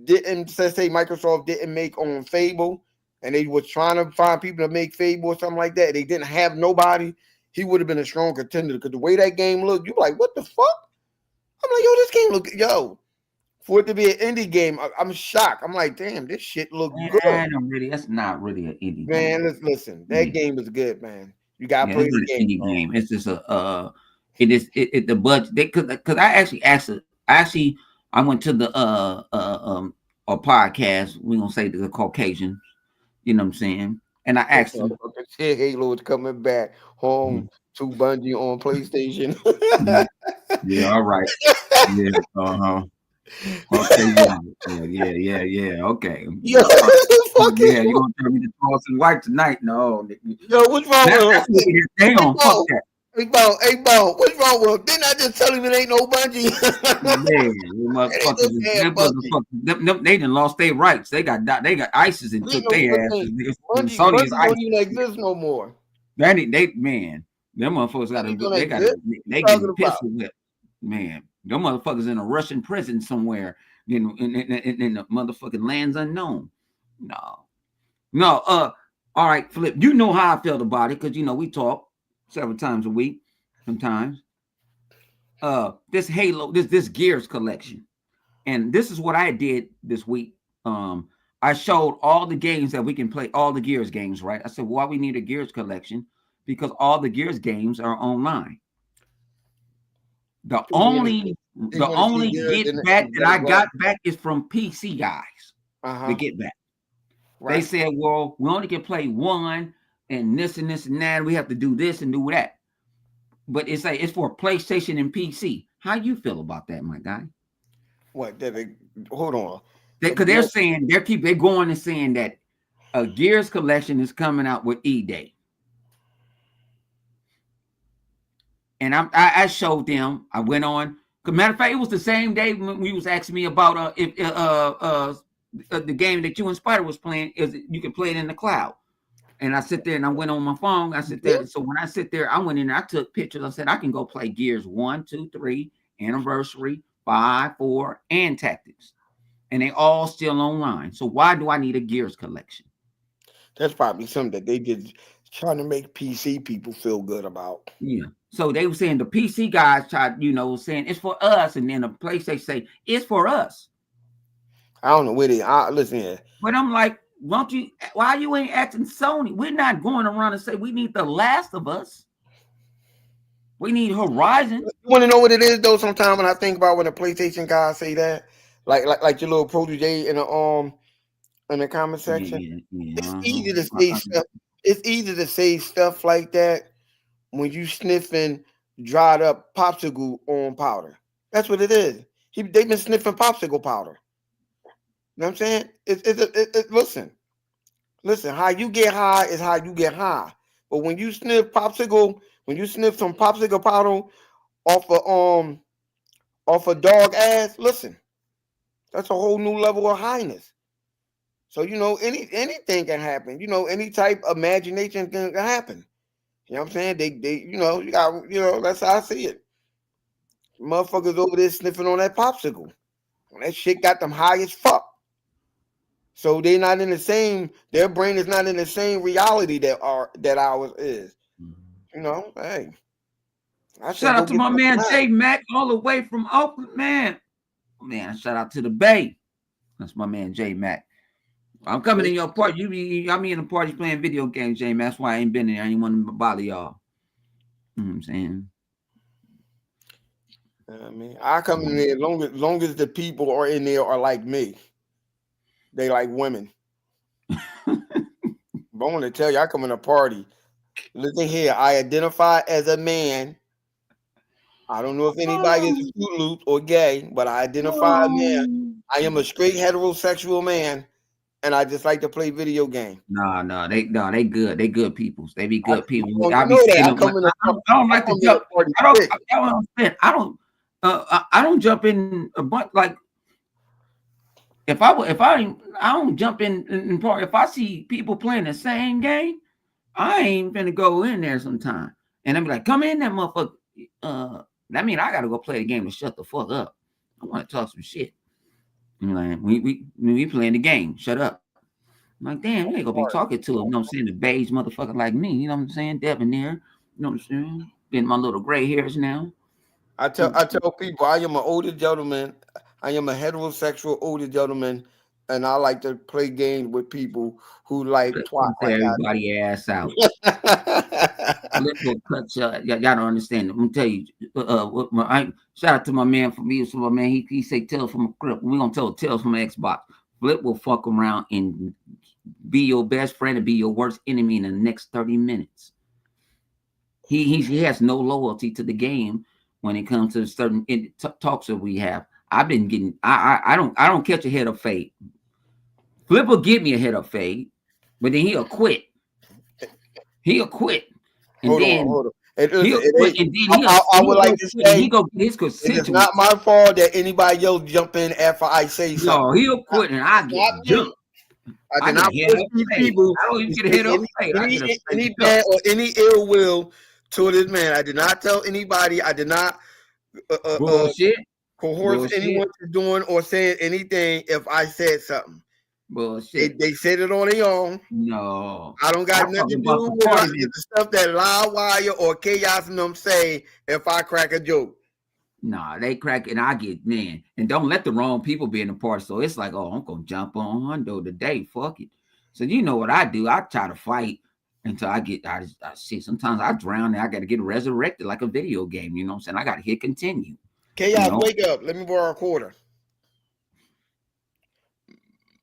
didn't, say Microsoft didn't make on Fable, and they was trying to find people to make Fable or something like that, they didn't have nobody, he would have been a strong contender. Because the way that game looked, you like, what the fuck? I'm like, yo, this game look, for it to be an indie game, I'm shocked. I'm like, damn, this shit look good. That's not really an indie game. Man, listen, that game is good, man. You gotta play the game. Indie game. It's just the budget. Because I went to the a podcast. We gonna say the Caucasian. You know what I'm saying? And I asked them. Halo is coming back home to Bungie on PlayStation. Yeah, all right. Yeah, okay, yeah. Okay. Yo, yeah, you gonna tell me to toss and white tonight? No. Yo, what's wrong with him? Damn, fuck that. Hey, Bo, what's wrong with him? Didn't I just tell him it ain't no Bungie? Motherfuckers. They done lost their rights. They got ISIS and took their asses. Bungie don't even exist no more. They man, them motherfuckers That gotta ain't go. gonna They gotta. exist. What They you talking getting about? pistol whipped. Man, them motherfuckers in a Russian prison somewhere. In the motherfucking lands unknown. No, no. All right, Flip. You know how I felt about it because we talk several times a week. Sometimes. This Halo, this Gears collection, and this is what I did this week. I showed all the games that we can play, all the Gears games, right? I said, why we need a Gears collection? Because all the Gears games are online. The People only they the want to see only good get and back that better I graphics. got back is from PC guys. The Uh-huh. get back. They Right. said, well, we only can play one and this and that. We have to do this and do that. But it's for PlayStation and PC. How you feel about that, my guy? What? Hold on. Because they're saying they're going and saying that a Gears collection is coming out with E-Day. And I showed them. I went on. Matter of fact, it was the same day when we was asking me about if the game that you and Spider was playing is you can play it in the cloud. And I sit there and I went on my phone. I sit there. So when I sit there, I went in there. I took pictures. I said I can go play Gears 1, 2, 3, Anniversary, 5, 4, and Tactics, and they all still online. So why do I need a Gears collection? That's probably something that they just trying to make PC people feel good about. Yeah. So they were saying the PC guys tried, saying it's for us, and then the PlayStation say it's for us. I don't know where they listen here. But I'm like, why you ain't acting Sony? We're not going around and say we need The Last of Us. We need Horizon. You want to know what it is though? Sometimes when I think about when the PlayStation guys say that, like your little protege in the comment section, it's easy to say stuff. It's easy to say stuff like that when you sniffing dried up popsicle on powder. That's what it is. They've been sniffing popsicle powder. You know what I'm saying? Listen. How you get high is how you get high. But when you sniff some popsicle powder off a dog ass, listen, that's a whole new level of highness. So anything can happen. Any type of imagination can happen. You know what I'm saying? They you got that's how I see it. Motherfuckers over there sniffing on that popsicle. That shit got them high as fuck. So they're not in the same. Their brain is not in the same reality that ours is. Hey. Shout out to my man J Mac all the way from Oakland, man. Shout out to the Bay. That's my man J Mac. I'm coming in your party. I'm in the party playing video games, J Mac. That's why I ain't been there. I ain't want to bother y'all. You know what I'm saying? I come in there long as the people are in there are like me. They like women. But I want to tell you, I come in a party. Listen here, I identify as a man. I don't know if anybody is a Fruit Loop or gay, but I identify as a man. I am a straight heterosexual man, and I just like to play video games. They good. They good peoples. They be good people. I don't like to jump. I don't jump in a bunch like. If I don't jump in part. If I see people playing the same game, I ain't gonna go in there sometime. And I'm like, come in that motherfucker. That mean I gotta go play the game to shut the fuck up. I want to talk some shit. I'm like, we playing the game. Shut up. I'm like, damn, you ain't gonna be talking to him. You know what I'm saying? The beige motherfucker like me. You know what I'm saying? Devin there. You know what I'm saying? Getting my little gray hairs now. I tell people I am an older gentleman. I am a heterosexual older gentleman, and I like to play games with people who like twat. Everybody ass out. Y'all don't understand. I'm gonna tell you. Shout out to my man from me. So my man, he say tales from a crib. We gonna tell tales from an Xbox. Flip will fuck around and be your best friend and be your worst enemy in the next 30 minutes. He has no loyalty to the game when it comes to certain talks that we have. I've been getting. I don't catch a head of fade. Flip will give me a head of fade, but then he'll quit. He'll quit. And hold then on. I would like to say he go get his consent. It is not my fault that anybody else jump in after I say something. No, he'll quit and I get jump. I I did get not a head push up these plate. people I don't even to get a say head up plate. I get a any straight bad up. or any ill will to this man. I did not tell anybody. I did not Bullshit. coerce Bullshit. anyone to doing or saying anything if I said something. Bullshit. They said it on their own. No. I don't got I'm nothing to talking do about the with party the stuff that Livewire or Chaos and them say if I crack a joke. Nah, they crack and I get man. And don't let the wrong people be in the party. So it's like, oh, I'm gonna jump on Hundo today. Fuck it. So you know what I do? I try to fight until I get I shit. Sometimes I drown and I gotta get resurrected like a video game. You know what I'm saying? I gotta hit continue. Chaos, You know? wake up. Let me borrow a quarter.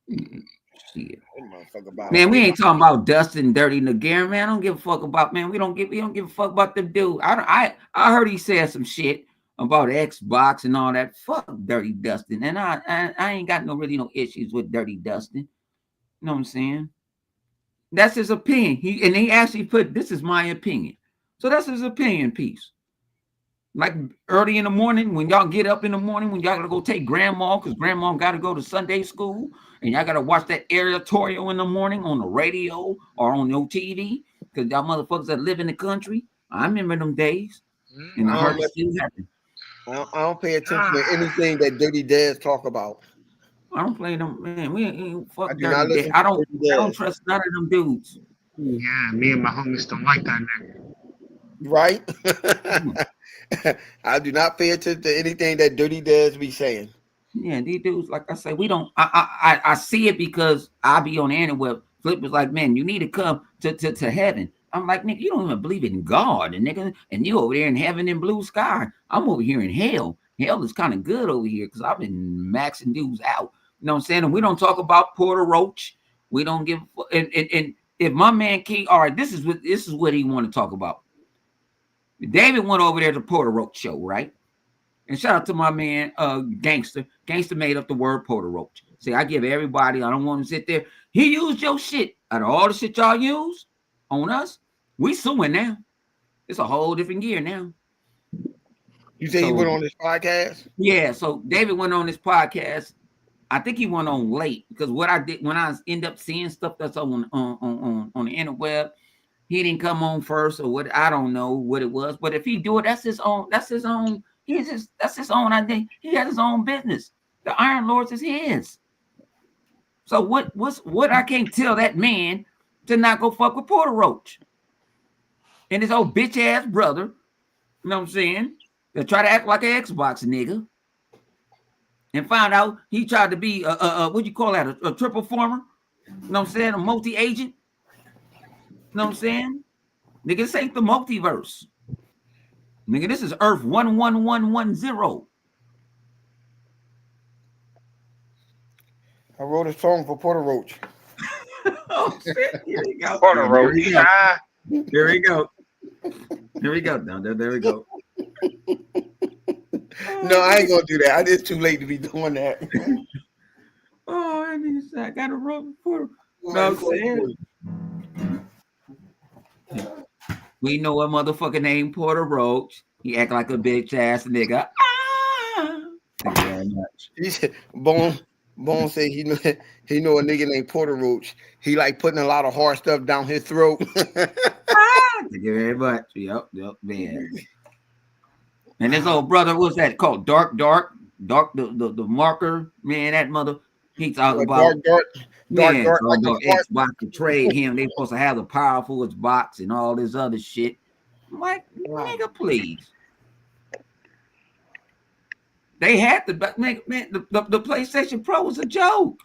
Shit. About Man, we ain't talking about Dustin Dirty Nagara, man. I don't give a fuck about man. We don't give a fuck about the dude. I heard he said some shit about Xbox and all that. Fuck Dirty Dustin. And I ain't got no issues with Dirty Dustin. You know what I'm saying? That's his opinion. He actually put this is my opinion. So that's his opinion piece. Like early in the morning, when y'all get up in the morning, when y'all gotta go take grandma, because grandma gotta go to Sunday school, and y'all gotta watch that editorial in the morning on the radio or on your TV, because y'all motherfuckers that live in the country. I remember them days, and I heard it still happen. I don't pay attention to anything that Dirty Dads talk about. I don't play them, man. We ain't fuck I do Dirty not Dad. listen to Dirty Dads. I don't trust none of them dudes. Yeah, me and my homies don't like that nigga. Right? I do not pay attention to anything that Dirty Dads be saying. Yeah, these dudes, like I say, we don't. I see it because I be on the internet. Flip was like, man, you need to come to heaven. I'm like, nigga, you don't even believe in God, and nigga, and you over there in heaven in blue sky. I'm over here in hell. Hell is kind of good over here because I've been maxing dudes out. You know what I'm saying? And we don't talk about Porter Roach. We don't give. And if my man King, all right, this is what he want to talk about. David went over there to Porter Roach show, right? And shout out to my man, Gangster. Gangster made up the word Porter Roach. See, I give everybody, I don't want to sit there. He used your shit. Out of all the shit y'all use on us, we suing now. It's a whole different gear now. You say he went on this podcast? Yeah, so David went on this podcast. I think he went on late because what I did when I end up seeing stuff that's on the interweb, he didn't come on first or what. I don't know what it was, but if he do it, that's his own. That's his own. That's his own idea. He has his own business. The Iron Lords is his. So what I can't tell that man to not go fuck with Porter Roach and his old bitch ass brother. You know what I'm saying? They try to act like an Xbox nigga. And found out he tried to be what you call that? A triple former? You know what I'm saying? A multi-agent? You know what I'm saying? Nigga, this ain't the multiverse. Nigga, this is Earth 11110. I wrote a song for Porter Roach. Oh shit! Here we go. Porter Roach. Here we go. Here we go. Now there we go. No, I ain't gonna do that. It's too late to be doing that. I got a rope for. No, I'm saying. We know a motherfucker named Porter Roach. He act like a bitch ass nigga. Thank you very much. He said, Bone said he know a nigga named Porter Roach. He like putting a lot of hard stuff down his throat. Thank you very much. Yep, man. And his old brother, what's that called? Dark, the marker, man. That mother, he talking about dark, like Xbox betrayed him. They supposed to have the powerful Xbox and all this other shit. I'm like, nigga, please. They had to, man. The PlayStation Pro was a joke.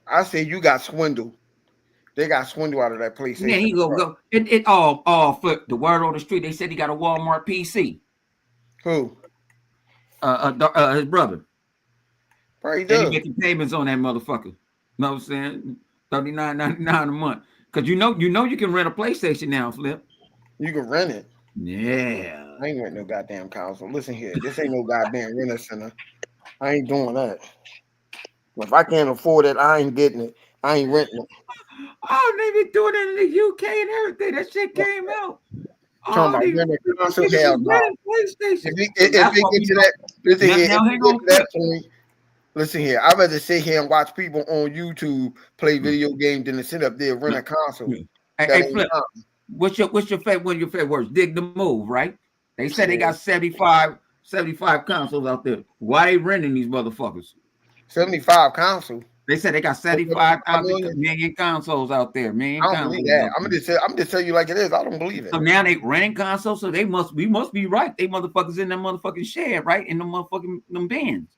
I say you got swindled. They got swindled out of that PlayStation. Yeah, he go. It all for the word on the street. They said he got a Walmart PC. Who? His brother. Probably does. And he making payments on that motherfucker. You know what I'm saying? $39.99 a month. Because you know you can rent a PlayStation now, Flip. You can rent it. Yeah. I ain't renting no goddamn console. Listen here, this ain't no goddamn renter center. I ain't doing that. If I can't afford it, I ain't getting it. I ain't renting it. Oh, they be doing it in the UK and everything. That shit came out. Talking about renting console, hell no. PlayStation. If we get to that, listen here, if we get to that point, Listen here, I'd rather sit here and watch people on YouTube play Mm. video games than to sit up there rent No, a console. yeah. Hey, That hey, ain't Flip, mine. what's your favorite one of your favorite words? Dig the move, right? They said they Shit. got 75 consoles out there. Why they renting these motherfuckers? 75 console. They said they got For 75 75,000 million. million consoles out there. Million I don't believe consoles that. out I'm there. gonna just say, I'm just tell you like it is. I don't believe it. So now they renting consoles, so we must be right. They motherfuckers in that motherfucking shed, right? In the motherfucking them bins.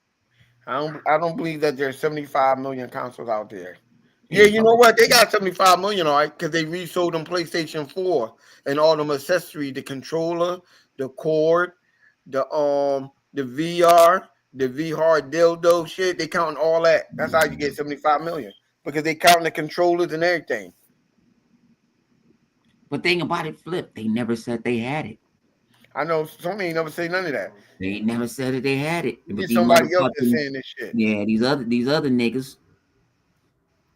I don't believe that there's 75 million consoles out there. Yeah, Hey, you know what? They got 75 million, all right, because they resold them PlayStation 4 and all them accessories, the controller, the cord, the VR, the VR dildo shit. They counting all that. That's how you get 75 million. Because they counting the controllers and everything. but thing about it, Flip, they never said they had it. I know Sony ain't never say none of that. They never said that they had it. But It's these somebody else that's motherfucking saying this shit. yeah, these other niggas,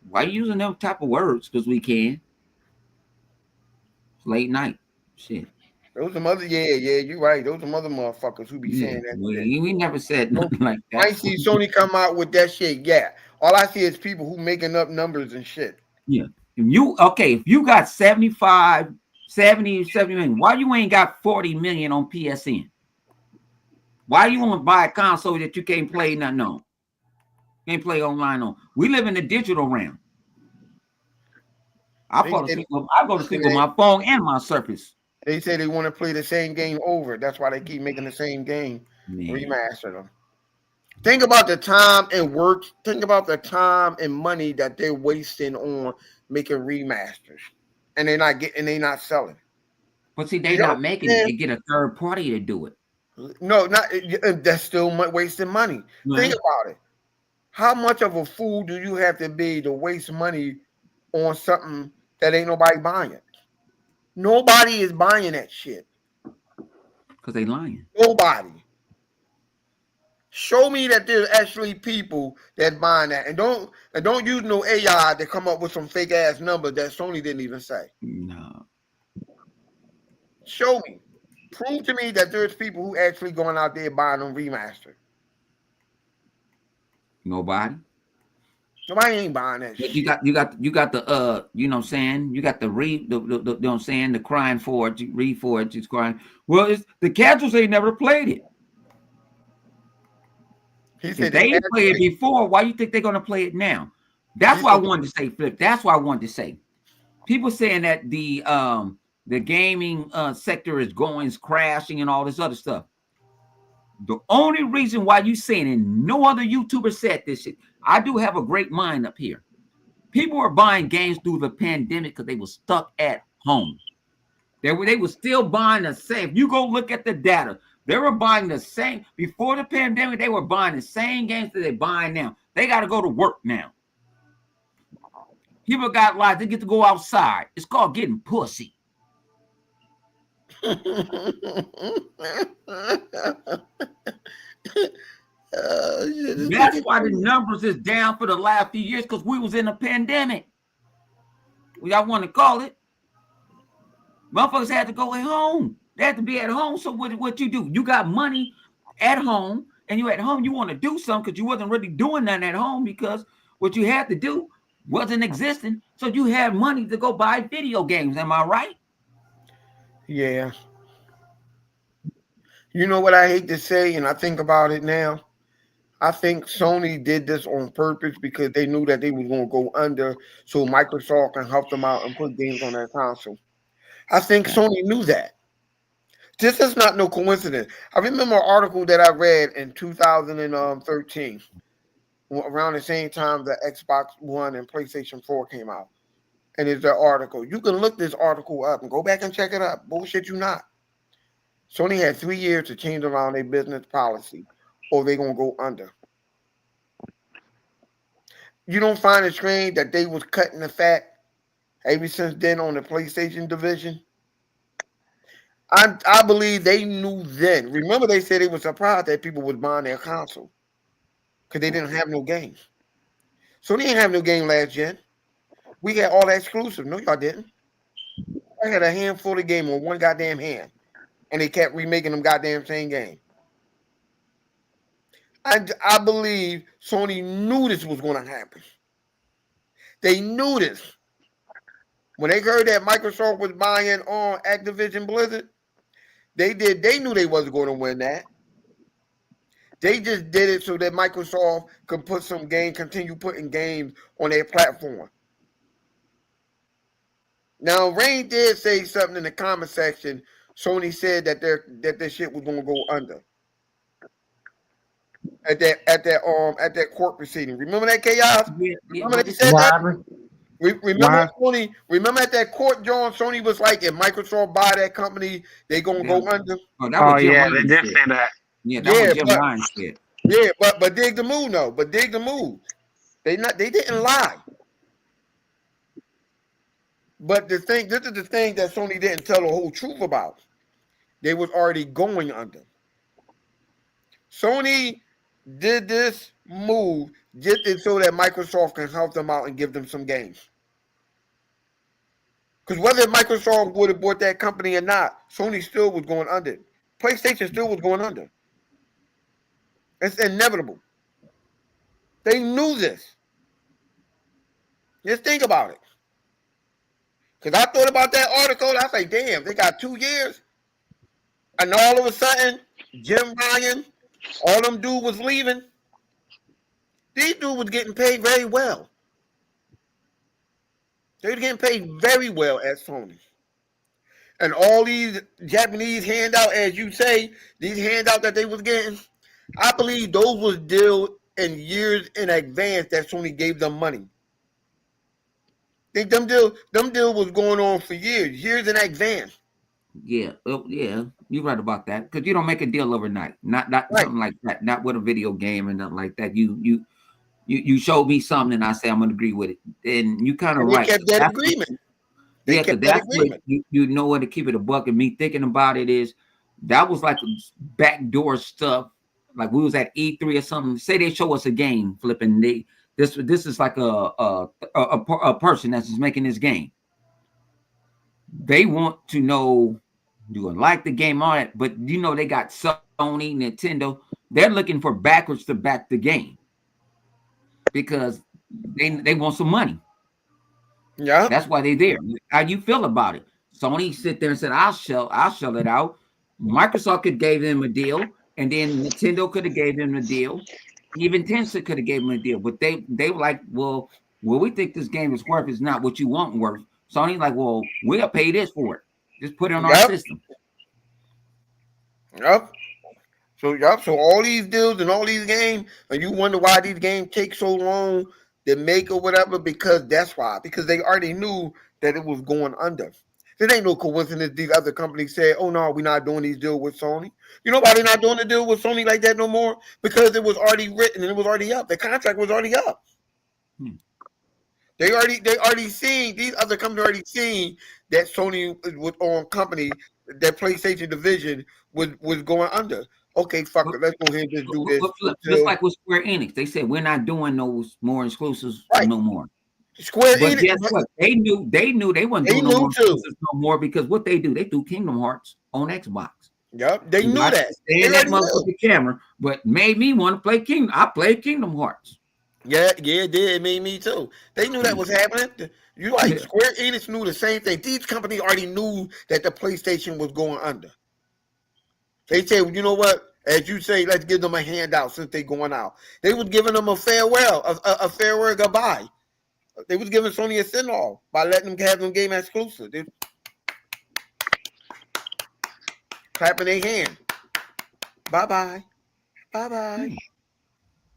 why you using them type of words? Because we can. It's late night. Shit. Those some other, yeah, you're right. Those some other motherfuckers who be Yeah. saying that shit. We never said So, nothing like I that. ain't see Sony come out with that shit yet. All I see is people who making up numbers and shit. Yeah. If you got 75, 70 million, why you ain't got 40 million on PSN? Why you want to buy a console that you can't play nothing on? Can't play online on. We live in the digital realm. I They fall say asleep. I go to sleep with my phone and my Surface. they say they want to play the same game over. That's why they keep making the same game, Man, remaster them. Think about the time and work. Think about the time and money that they're wasting on making remasters, and they not selling. but see, Do they you not making it. understand? They get a third party to do it. No, not that's still wasting money. Think Right? about it. How much of a fool do you have to be to waste money on something that ain't nobody buying? Nobody is buying that shit. Because they lying. Nobody. Show me that there's actually people that buying that, and don't use no AI to come up with some fake ass number that Sony didn't even say. No, Show me, prove to me that there's people who actually going out there buying them remastered. nobody. Nobody ain't buying that But shit. you got the you know what I'm saying? You got the the you know what I'm saying, the crying for it, you read for it, just crying. Well, it's the casuals ain't never played it. He If said the they ain't played it casual. before, why you think they're gonna play it now? That's He why I said wanted to say, Flip. That's why I wanted to say. People saying that the gaming sector is crashing and all this other stuff. The only reason why you saying, and no other YouTuber said this shit, I do have a great mind up here. People were buying games through the pandemic because they were stuck at home. They were still buying the same. If you go look at the data, they were buying the same before the pandemic. They were buying the same games that they're buying now. They got to go to work now. People got lives. They get to go outside. It's called getting pussy. That's why the numbers is down for the last few years because we was in a pandemic. Y'all want to call it? Motherfuckers had to go at home. They had to be at home. So what you do? You got money at home, and you at home. You want to do something because you wasn't really doing nothing at home because what you had to do wasn't existing. So you had money to go buy video games. Am I right? Yeah. You know what I hate to say, and I think about it now. I think Sony did this on purpose because they knew that they was going to go under, so Microsoft can help them out and put games on their console. I think Sony knew that. This is not no coincidence. I remember an article that I read in 2013, around the same time that Xbox One and PlayStation 4 came out. And it's an article. You can look this article up and go back and check it up. Bullshit you not. Sony had 3 years to change around their business policy, or they're gonna go under. You don't find it strange that they was cutting the fat ever since then on the PlayStation division? I believe they knew then. Remember, they said they were surprised that people was buying their console because they didn't have no games. So they didn't have no game last gen. We had all that exclusive. No, y'all didn't. I had a handful of game on one goddamn hand, and they kept remaking them goddamn same game. I believe Sony knew this was going to happen. They knew this. When they heard that Microsoft was buying on Activision Blizzard, they knew they wasn't going to win that. They just did it so that Microsoft could continue putting games on their platform. Now, Rain did say something in the comment section. Sony said that their shit was going to go under at that court proceeding. Remember that, Chaos? Yeah, Remember but they it's said What that. happened? Remember What? Sony. Remember at that court, John. Sony was like, if Microsoft buy that company, they gonna go under. oh, that Oh was Jim yeah, they Ryan did shit. say that. Yeah, that was Yeah, Jim but Ryan shit. yeah, but dig the move, no. But dig the move. They didn't lie. But this is the thing that Sony didn't tell the whole truth about. They was already going under. Sony did this move just so that Microsoft can help them out and give them some games. Because whether Microsoft would have bought that company or not, Sony still was going under. PlayStation still was going under. It's inevitable. They knew this. Just think about it. Because I thought about that article. I was like, damn, they got 2 years. And all of a sudden, Jim Ryan, all them dudes was leaving. These dudes was getting paid very well. They were getting paid very well at Sony. And all these Japanese handout, as you say, these handouts that they was getting, I believe those was deal in years in advance that Sony gave them money. Them deal was going on for years in advance. Yeah, yeah, you're right about that. Because you don't make a deal overnight. Not Right. something like that. Not with a video game or nothing like that. You showed me something and I say I'm gonna agree with it. And you kind of And they right. kept that agreement. Yeah, because that's what you know what to keep it a buck. And me thinking about it is that was like backdoor stuff. Like we was at E3 or something. Say they show us a game flipping. This is like a person that's just making this game. They want to know do I like the game on it, but you know they got Sony, Nintendo. They're looking for backwards to back the game because they want some money. Yeah. That's why they're there. How you feel about it? Sony sit there and said, I'll shell it out. Microsoft could gave them a deal, and then Nintendo could have gave them a deal. Even Tencent could have gave them a deal. But they were like, well, we think this game is worth is not what you want worth. Sony like, well, we'll pay this for it. Just put it on our system. Yep. So all these deals and all these games, and you wonder why these games take so long to make or whatever, because that's why. Because they already knew that it was going under. It ain't no coincidence these other companies said, oh no, we're not doing these deals with Sony. You know why they're not doing the deal with Sony like that no more? Because it was already written and it was already up. The contract was already up. They already seen, these other companies already seen that Sony was on company, that PlayStation division was going under. Okay, fuck it. Let's go ahead and just do this. Just like with Square Enix. They said we're not doing those more exclusives no more. Square but Enix. Guess what? They knew they weren't doing no more exclusives no more because what they do, they do Kingdom Hearts on Xbox. Yep, they knew that. They had that motherfucking camera, but made me want to play Kingdom. I played Kingdom Hearts. Yeah, it did. It made me too. They knew that was happening. You Square Enix knew the same thing. These companies already knew that the PlayStation was going under. They said, well, you know what? As you say, let's give them a handout since they're going out. They was giving them a farewell, a farewell goodbye. They was giving Sony a send-off by letting them have them game exclusive. They clapping their hand. Bye-bye. Bye-bye.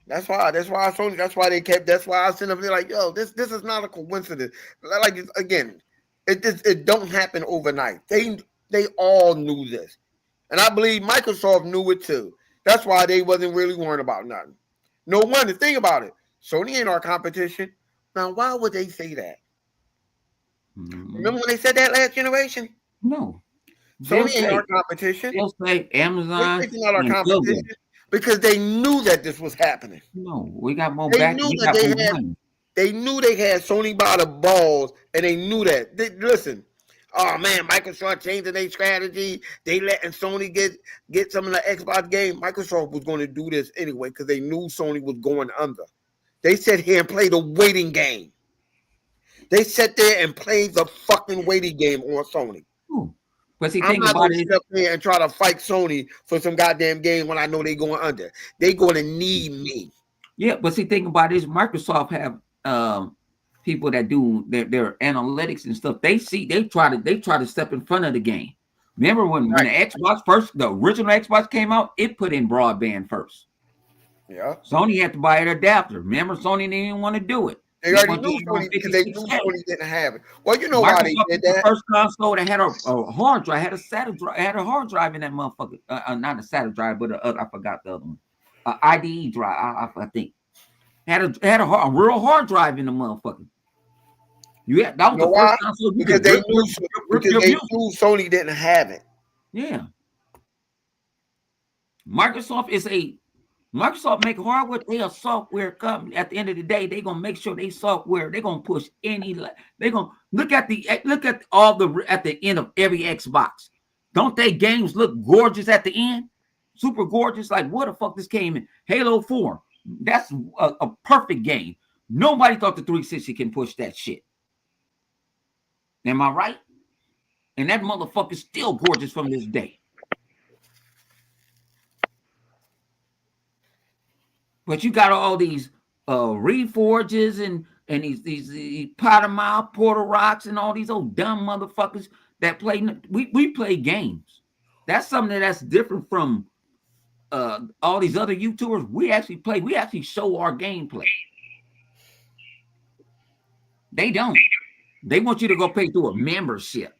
That's why Sony, that's why I sent them there like, yo, this is not a coincidence. Like, again, it don't happen overnight. They all knew this. And I believe Microsoft knew it too. That's why they wasn't really worried about nothing. No wonder. Think about it. Sony ain't our competition. Now, why would they say that? Remember when they said that last generation? No. Sony ain't our competition. They'll say Amazon. It's not our competition because they knew that this was happening. No, we got more They knew they had Sony by the balls, and they knew that. Listen, Oh man, Microsoft changing their strategy. They letting Sony get some of the Xbox game. Microsoft was going to do this anyway because they knew Sony was going under. They sat here and played a waiting game. They sat there and played the fucking waiting game on Sony. Ooh. But see, I'm think not about going to it. sit up there and try to fight Sony for some goddamn game when I know they going under. They going to need me. Yeah, but see, think about this. Microsoft have people that do their analytics and stuff. They try to step in front of the game. Remember when the Xbox first, the original Xbox came out, it put in broadband first. Yeah. Sony had to buy an adapter. Remember, Sony didn't even want to do it. They already knew Sony because they knew Sony didn't have it. Well, you know why they did that? The first console that had a hard drive, had a SATA drive, had a hard drive in that motherfucker. Not a SATA drive, but I forgot the other one. IDE drive, I think. Had a real hard drive in the motherfucker. Yeah, that was the first console because they knew Sony didn't have it. Yeah. Microsoft make hardware. They a software company. At the end of the day, they're gonna make sure they software. They're gonna push any. They're gonna look at all the at the end of every Xbox. Don't they games look gorgeous at the end? Super gorgeous. Like what the fuck this came in? Halo 4. That's a perfect game. Nobody thought the 360 can push that shit. Am I right? And that motherfucker's still gorgeous from this day. But you got all these Reforges and these Potter Mile, Portal Rocks, and all these old dumb motherfuckers that play. We play games. That's something that's different from all these other YouTubers. We actually play. We actually show our gameplay. They don't. They want you to go pay through a membership.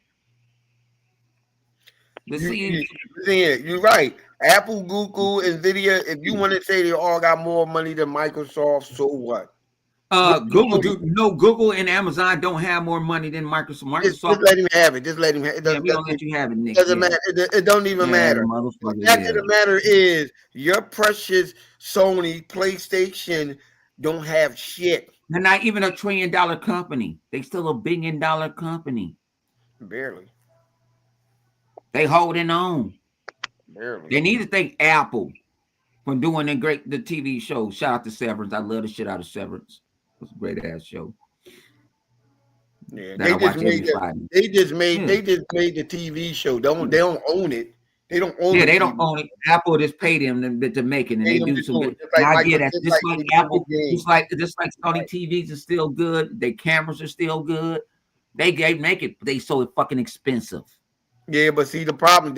You're right. Apple, Google, Nvidia. If you want to say they all got more money than Microsoft, so what? Google and Amazon don't have more money than Microsoft. Just let him have it. Just let him have it. We don't let you have it, Nick. Doesn't matter. It don't even matter. The fact of the matter is, your precious Sony PlayStation don't have shit. They're not even $1 trillion company. They still $1 billion company. Barely. They holding on. Barely. They need to thank Apple for doing the TV show. Shout out to Severance. I love the shit out of Severance. It's a great ass show. Yeah, they just made the TV show. They don't own it. They don't own it. Yeah, they don't own it. Apple just paid them to make it, and they do some good. I get that. Just like Apple, just like Sony TVs are still good. Their cameras are still good. They make it. They so it's fucking expensive. Yeah, but see the problem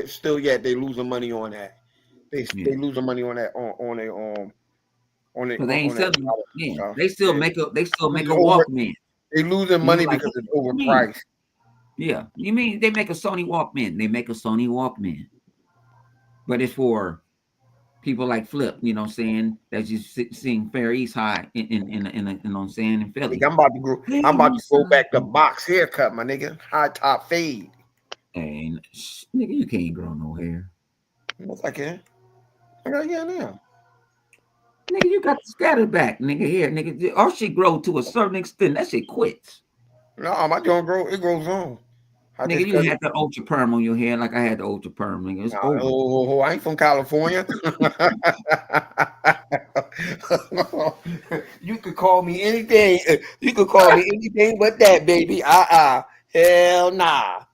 still yet they losing money on that. They losing money on that on it. They ain't selling. Yeah, they still make a Walkman. They losing money because it's overpriced. Yeah, you mean they make a Sony Walkman? They make a Sony Walkman, but it's for people like Flip. You know what I'm saying? That's just seeing Fair East High in you know what I'm saying, in Philly. I'm about to go back to box haircut, my nigga. High top fade. Hey, nigga, you can't grow no hair. Yes, I can. I got hair now. Nigga, you got the scatter back, nigga. Here, nigga. Or she grow to a certain extent. That shit quits. No, my joint grow. It grows on. Nigga, you had the ultra perm on your hair like I had the ultra perm, nigga. It's over. I ain't from California. You could call me anything. You could call me anything but that, baby. Hell nah.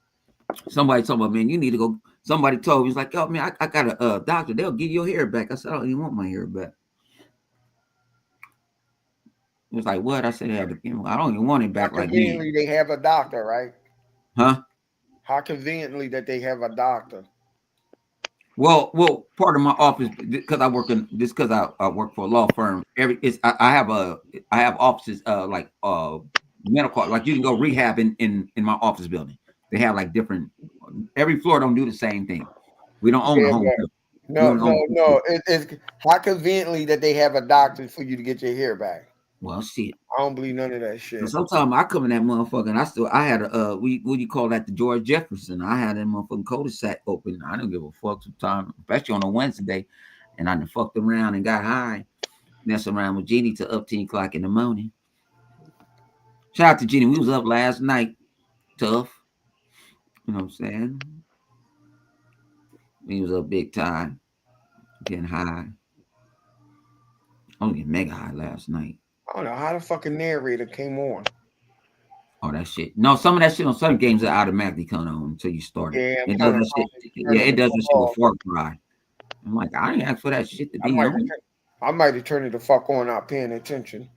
Somebody told me, man, you need to go. Somebody told me, he's like, yo, man, I got a doctor. They'll give your hair back. I said, I don't even want my hair back. It was like, what? I said, I don't even want it back like me. Conveniently, they have a doctor, right? Huh? How conveniently that they have a doctor. Well, part of my office, because I work I work for a law firm. I have offices like medical, like you can go rehab in my office building. They have like different. Every floor don't do the same thing. We don't own the home. No. It's how conveniently that they have a doctor for you to get your hair back. Well, shit. I don't believe none of that shit. Sometimes I come in that motherfucker and I had a what do you call that? The George Jefferson. I had that motherfucking cul-de-sac open. I don't give a fuck sometimes, especially on a Wednesday. And I done fucked around and got high. Messed around with Jeannie till up 10 o'clock in the morning. Shout out to Jeannie. We was up last night. Tough. You know what I'm saying? He was up big time, getting high. Only getting mega high last night. I don't know how the fucking narrator came on. All that shit. No, some of that shit on some games are automatically coming on until you start it. Yeah, I'm It does trying to that shit. find it, Yeah, turn it it the does fuck that shit with off. Far Cry. I'm like, I didn't ask for that shit to I be might have on. turned it the fuck on, not paying attention.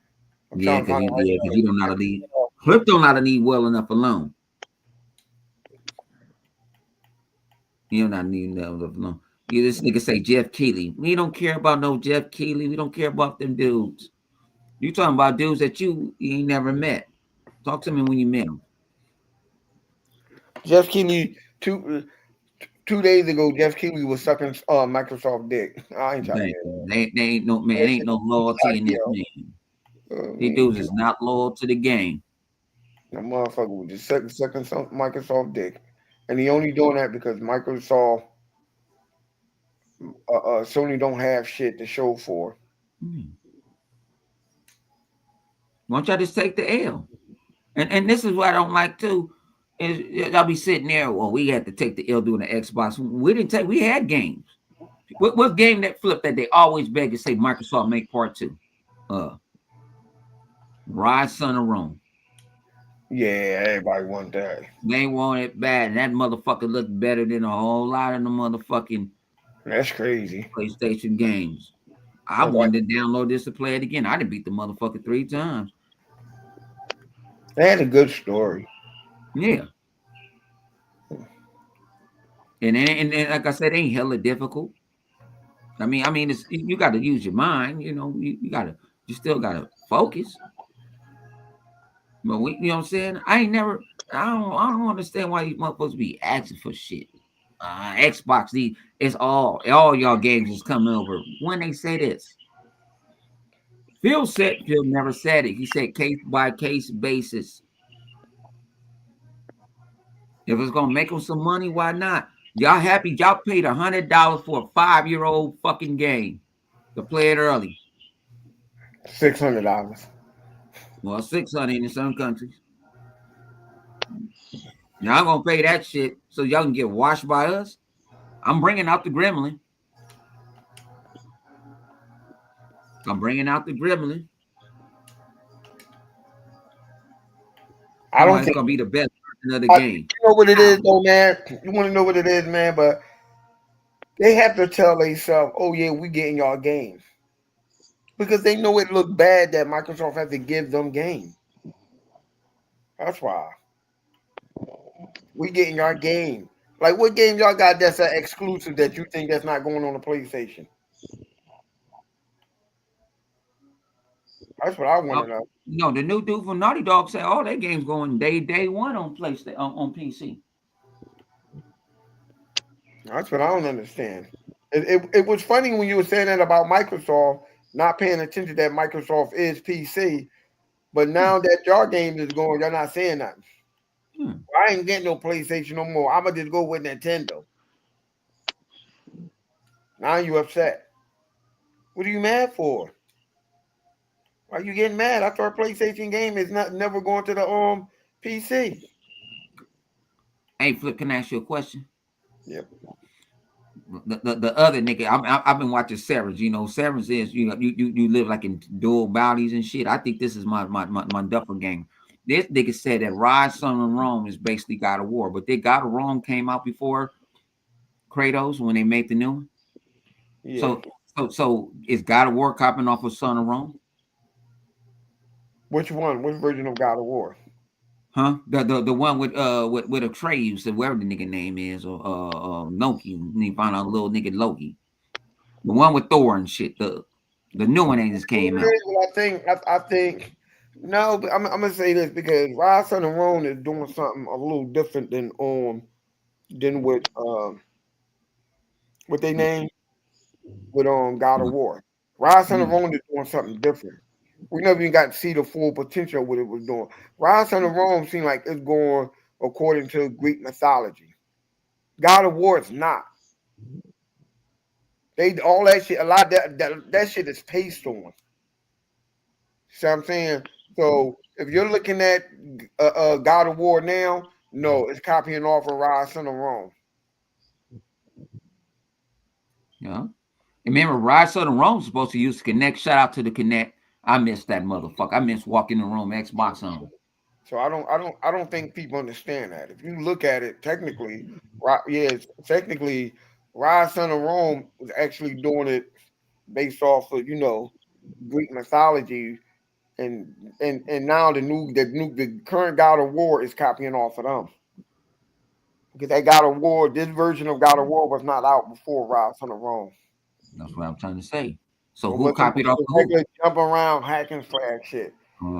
I'm Yeah, trying to because find you the right yeah, because place you to don't know how turn to leave. it off. Clip don't know how to leave well enough alone. You don't know how to leave well enough alone. You this nigga say Jeff Keighley. We don't care about no Jeff Keighley. We don't care about them dudes. You talking about dudes that you ain't never met. Talk to me when you met them. Jeff Keighley, 2 days ago, Jeff Keighley was sucking Microsoft dick. I ain't trying to Thank hear you. that. They ain't no man, That ain't shit no loyalty in this audio. man. These Man, dudes is not loyal to the game. that motherfucker was just sucking some Microsoft dick, and he only doing that because Microsoft, Sony don't have shit to show for. Hmm. Why don't y'all just take the L? And this is what I don't like too. Is y'all be sitting there, well, we had to take the L doing the Xbox. We didn't take, we had games. What game that flipped that they always beg to say Microsoft make part two? Uh Rise Son of Rome. Yeah, everybody want that. They want it bad, and that motherfucker looked better than a whole lot of the motherfucking That's crazy. PlayStation games. I Okay. wanted to download this to play it again. I done beat the motherfucker 3 times. They had a good story. Yeah. And like I said, it ain't hella difficult. I mean, it's you got to use your mind. You still gotta focus. But you know what I'm saying? I don't understand why you motherfuckers be asking for shit. Xbox, it's all y'all games is coming over. When they say this, Phil never said it. He said case by case basis. If it's gonna make them some money, why not? Y'all happy? Y'all paid $100 for a 5-year-old fucking game to play it early. $600. Well, 600 in some countries. Y'all gonna pay that shit so y'all can get washed by us? I'm bringing out the gremlin. I'm bringing out the gremlin. I Talking don't about it's think. gonna be the best version of the game. You know what it How? is, though, man. You want to know what it is, man? But they have to tell themselves, "Oh yeah, we getting y'all games," because they know it look bad that Microsoft has to give them game. That's why we getting our game. Like, what game y'all got that's an exclusive that you think that's not going on the PlayStation? That's what I want Oh, to know. the new dude from Naughty Dog said all their games going day one on PlayStation on PC. That's what I don't understand. It was funny when you were saying that about Microsoft not paying attention that Microsoft is PC, but Hmm, now that your game is going, you're not saying nothing. hmm. I ain't getting no PlayStation no more. I'ma just go with Nintendo. Now you upset. What are you mad for? Why you getting mad? I thought PlayStation game is not never going to the PC. Hey, Flip, can I ask you a question? Yep. The other nigga, I've been watching Severance. Severance is you live like in dual bodies and shit. I think this is my duffer game. This nigga said that Rise Son of Rome is basically God of War, but they God of Rome came out before Kratos when they made the new one. Yeah. So is God of War copying off of Son of Rome? Which one? Which version of God of War? Huh? The one with Atreus or whatever the nigga name is, or Loki. And you find out little nigga Loki. The one with Thor and shit. The new one ain't just came out. What I think. I think. No, but I'm gonna say this because Rise Son and Rome is doing something a little different than with they name with God of War. Rise Son and Mm. Rome is doing something different. We never even got to see the full potential of what it was doing. Rise Son and Rome seemed like it's going according to Greek mythology. God of War is not. They all that shit. A lot of that shit is paste on. See what I'm saying? So if you're looking at God of War now, No, it's copying off of Rise of the Rome. Yeah. Remember, Ride Southern Rome was supposed to use Connect. Shout out to the Connect. I missed that motherfucker. I miss walking the room, Xbox on. So I don't think people understand that. If you look at it technically, right? Yes, technically, Rise of the Rome was actually doing it based off of Greek mythology, and now the current God of War is copying off of them because that God of War, this version of God of War was not out before Rise of the Rome. That's what I'm trying to say. So It who wasn't copied off the the who? regular jump around hack and slash shit.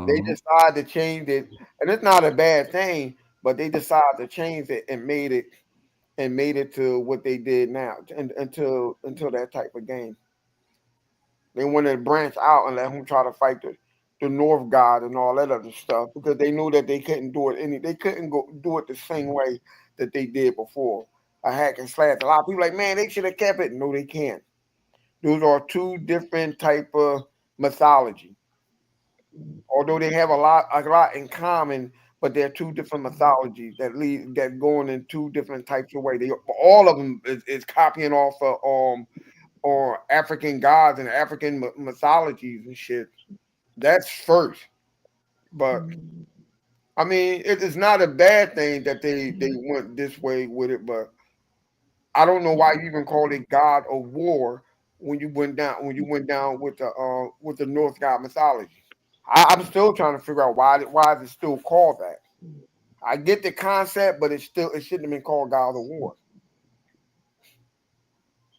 They Uh-huh. decided to change it, and it's not a bad thing, but they decided to change it and made it to what they did now, and until that type of game. They wanted to branch out and let him try to fight the North God and all that other stuff because they knew that they couldn't do it they couldn't go do it the same way that they did before. A hack and slash. A lot of people like, man, they should have kept it. No, they can't. Those are two different type of mythology. Although they have a lot in common, but they're two different mythologies that going in two different types of way. They all of them is copying off of or African gods and African mythologies and shit. That's first, but I mean it's not a bad thing that they went this way with it. But I don't know why you even called it God of War when you went down with the North God mythology. I'm still trying to figure out why is it still called that. I get the concept, but it shouldn't have been called God of War.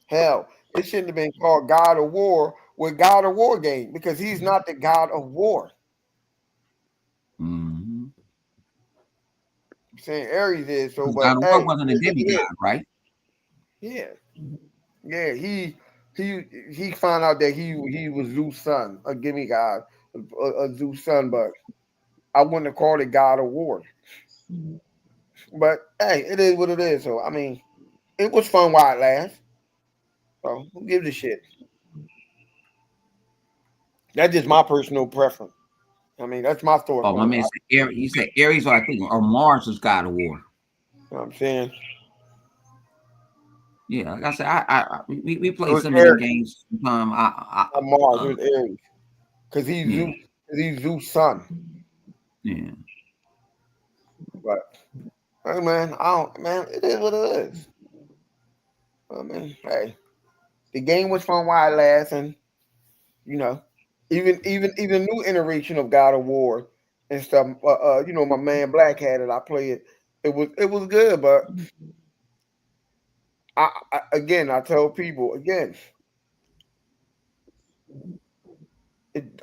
Hell, it shouldn't have been called God of War with God of War game because he's not the God of War. Mm-hmm. I'm saying Ares is so, Because but God of War hey, wasn't a it is what it demigod, is. right? Yeah, yeah. He he found out that he was Zeus' son, a gimme god, a Zeus' son, but I wouldn't have called it God of War. But hey, it is what it is. So I mean, it was fun while it lasts. So who gives a shit? That's just my personal preference. I mean, that's my thoughts Oh, my on it. man said Aries. You said Aries, or I think, or Mars was God of War. You know what I'm saying? Yeah, like I said, we It play was so many Aries, games. not Mars. It was Aries because Yeah, He's Zeus' son. yeah. But hey, man, I don't. Man, it is what it is. I mean, hey, the game was fun while it lasts, and you know, even new iteration of God of War and stuff. My man Black had it. I played it. It was good, but again, I tell people again,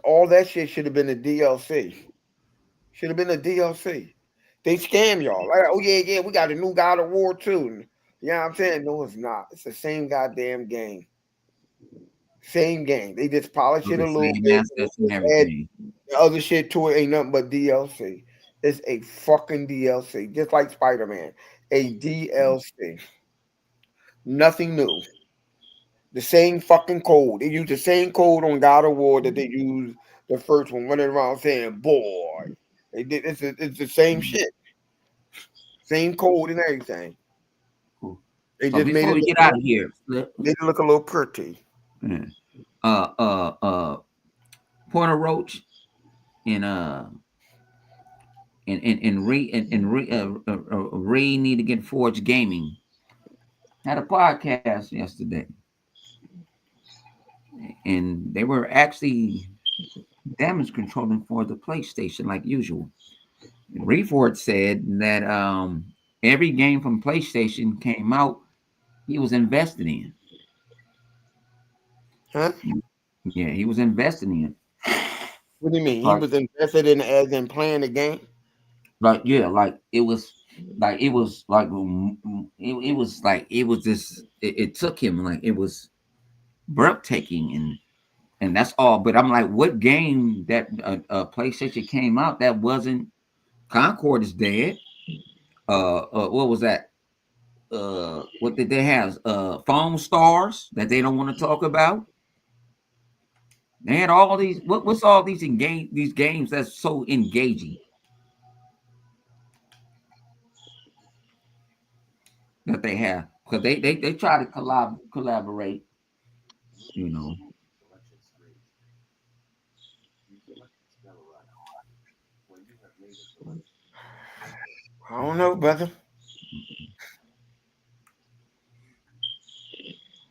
all that shit should have been a DLC. Should have been a DLC. They scam y'all. Like, oh yeah, yeah, we got a new God of War too. You know what I'm saying? No, it's not. It's the same goddamn game. Same game. They just polish So it the a little same bit and assets and just add everything. the other shit to it. Ain't nothing but DLC. It's a fucking DLC, just like Spider Man. A DLC. Nothing new. The same fucking code. They use the same code on God of War that they used the first one, running around saying "boy." They did. It's the same Mm, shit. Same code and everything. cool. They So just made before it we look get a out little, of here, made it look a little pretty. yeah, uh, uh, uh, Porter Roach and Ray need to get Forge Gaming had a podcast yesterday, and they were actually damage controlling for the PlayStation like usual. Reforge said that every game from PlayStation came out, he was invested in. Huh? Yeah, he was invested in. What do you mean? He Like, was invested in as in playing the game? yeah, like it was like it was like it was just it took him like it was breathtaking and that's all. But I'm like, what game that PlayStation came out that wasn't Concord is dead? What was that? What did they have? Foam stars that they don't want to talk about. They had all these. What's all these games that's so engaging? that they have because they try to collaborate. You know. I don't know, brother.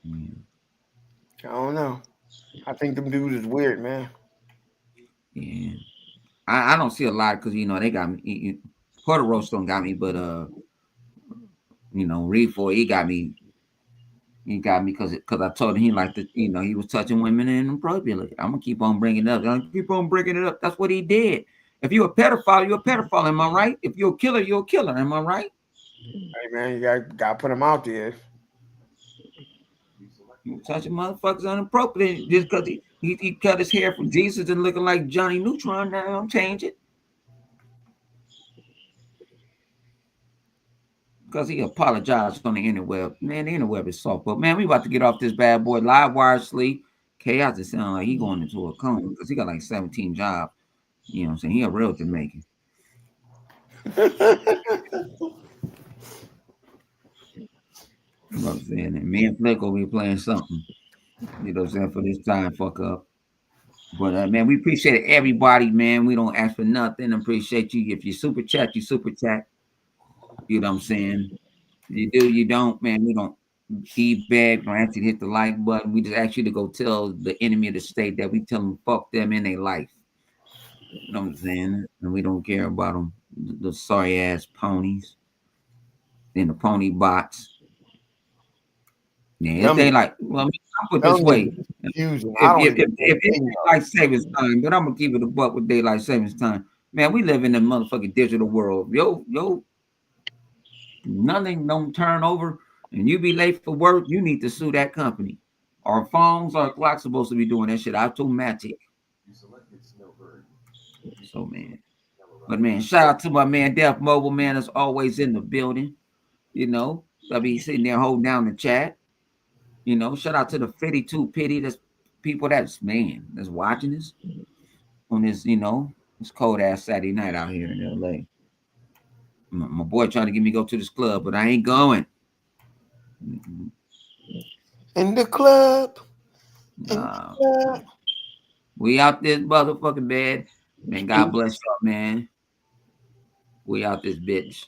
Yeah. I don't know. I think them dudes is weird, man. Yeah. I don't see a lot because they got me. Porter Roast don't got me, but Reed Ford he got me. He got me because I told him he liked to, he was touching women inappropriately. I'm gonna keep on bringing it up. I'm gonna keep on bringing it up. That's what he did. If you're a pedophile, you're a pedophile. Am I right? If you're a killer, you're a killer. Am I right? Hey, man, you got to put them out there. You touching motherfuckers inappropriately just because he cut his hair from Jesus and looking like Johnny Neutron. Now I'm changing because he apologized on the interweb. Man, the interweb is soft, but man, we about to get off this bad boy. Live wire sleep. Chaos is sounding like he going into a coma because he got like 17 jobs. You know what I'm saying? He a real Jamaican. You know what I'm saying? And me and Flick will be playing something. You know what I'm saying? For this time, fuck up. But man, we appreciate everybody, man. We don't ask for nothing. Appreciate you. If you super chat, you super chat. You know what I'm saying? You do, you don't, man. We don't beg, don't ask you to hit the like button. We just ask you to go tell the enemy of the state that we tell them fuck them in their life. You know what I'm saying? And we don't care about them, the sorry ass ponies and the pony bots. Yeah, if Them, they like, well, I mean, I'll put this them niggas way. is confusing. If I don't if if, even know if what it's they daylight savings time, but I'm gonna keep it a buck with daylight savings time. Man, we live in a motherfucking digital world. Yo, nothing don't turn over, and you be late for work. You need to sue that company. Our phones, our clocks supposed to be doing that shit automatic. So man, but man, shout out to my man Def Mobile, man, that's always in the building. I be sitting there holding down the chat. Shout out to the 52 pity. That's people that's watching this on this, this cold ass Saturday night out here in LA. My boy trying to get me to go to this club, but I ain't going. in the club. In the Uh, club. we out this motherfucking bed. Man, God bless y'all, man. We out this bitch.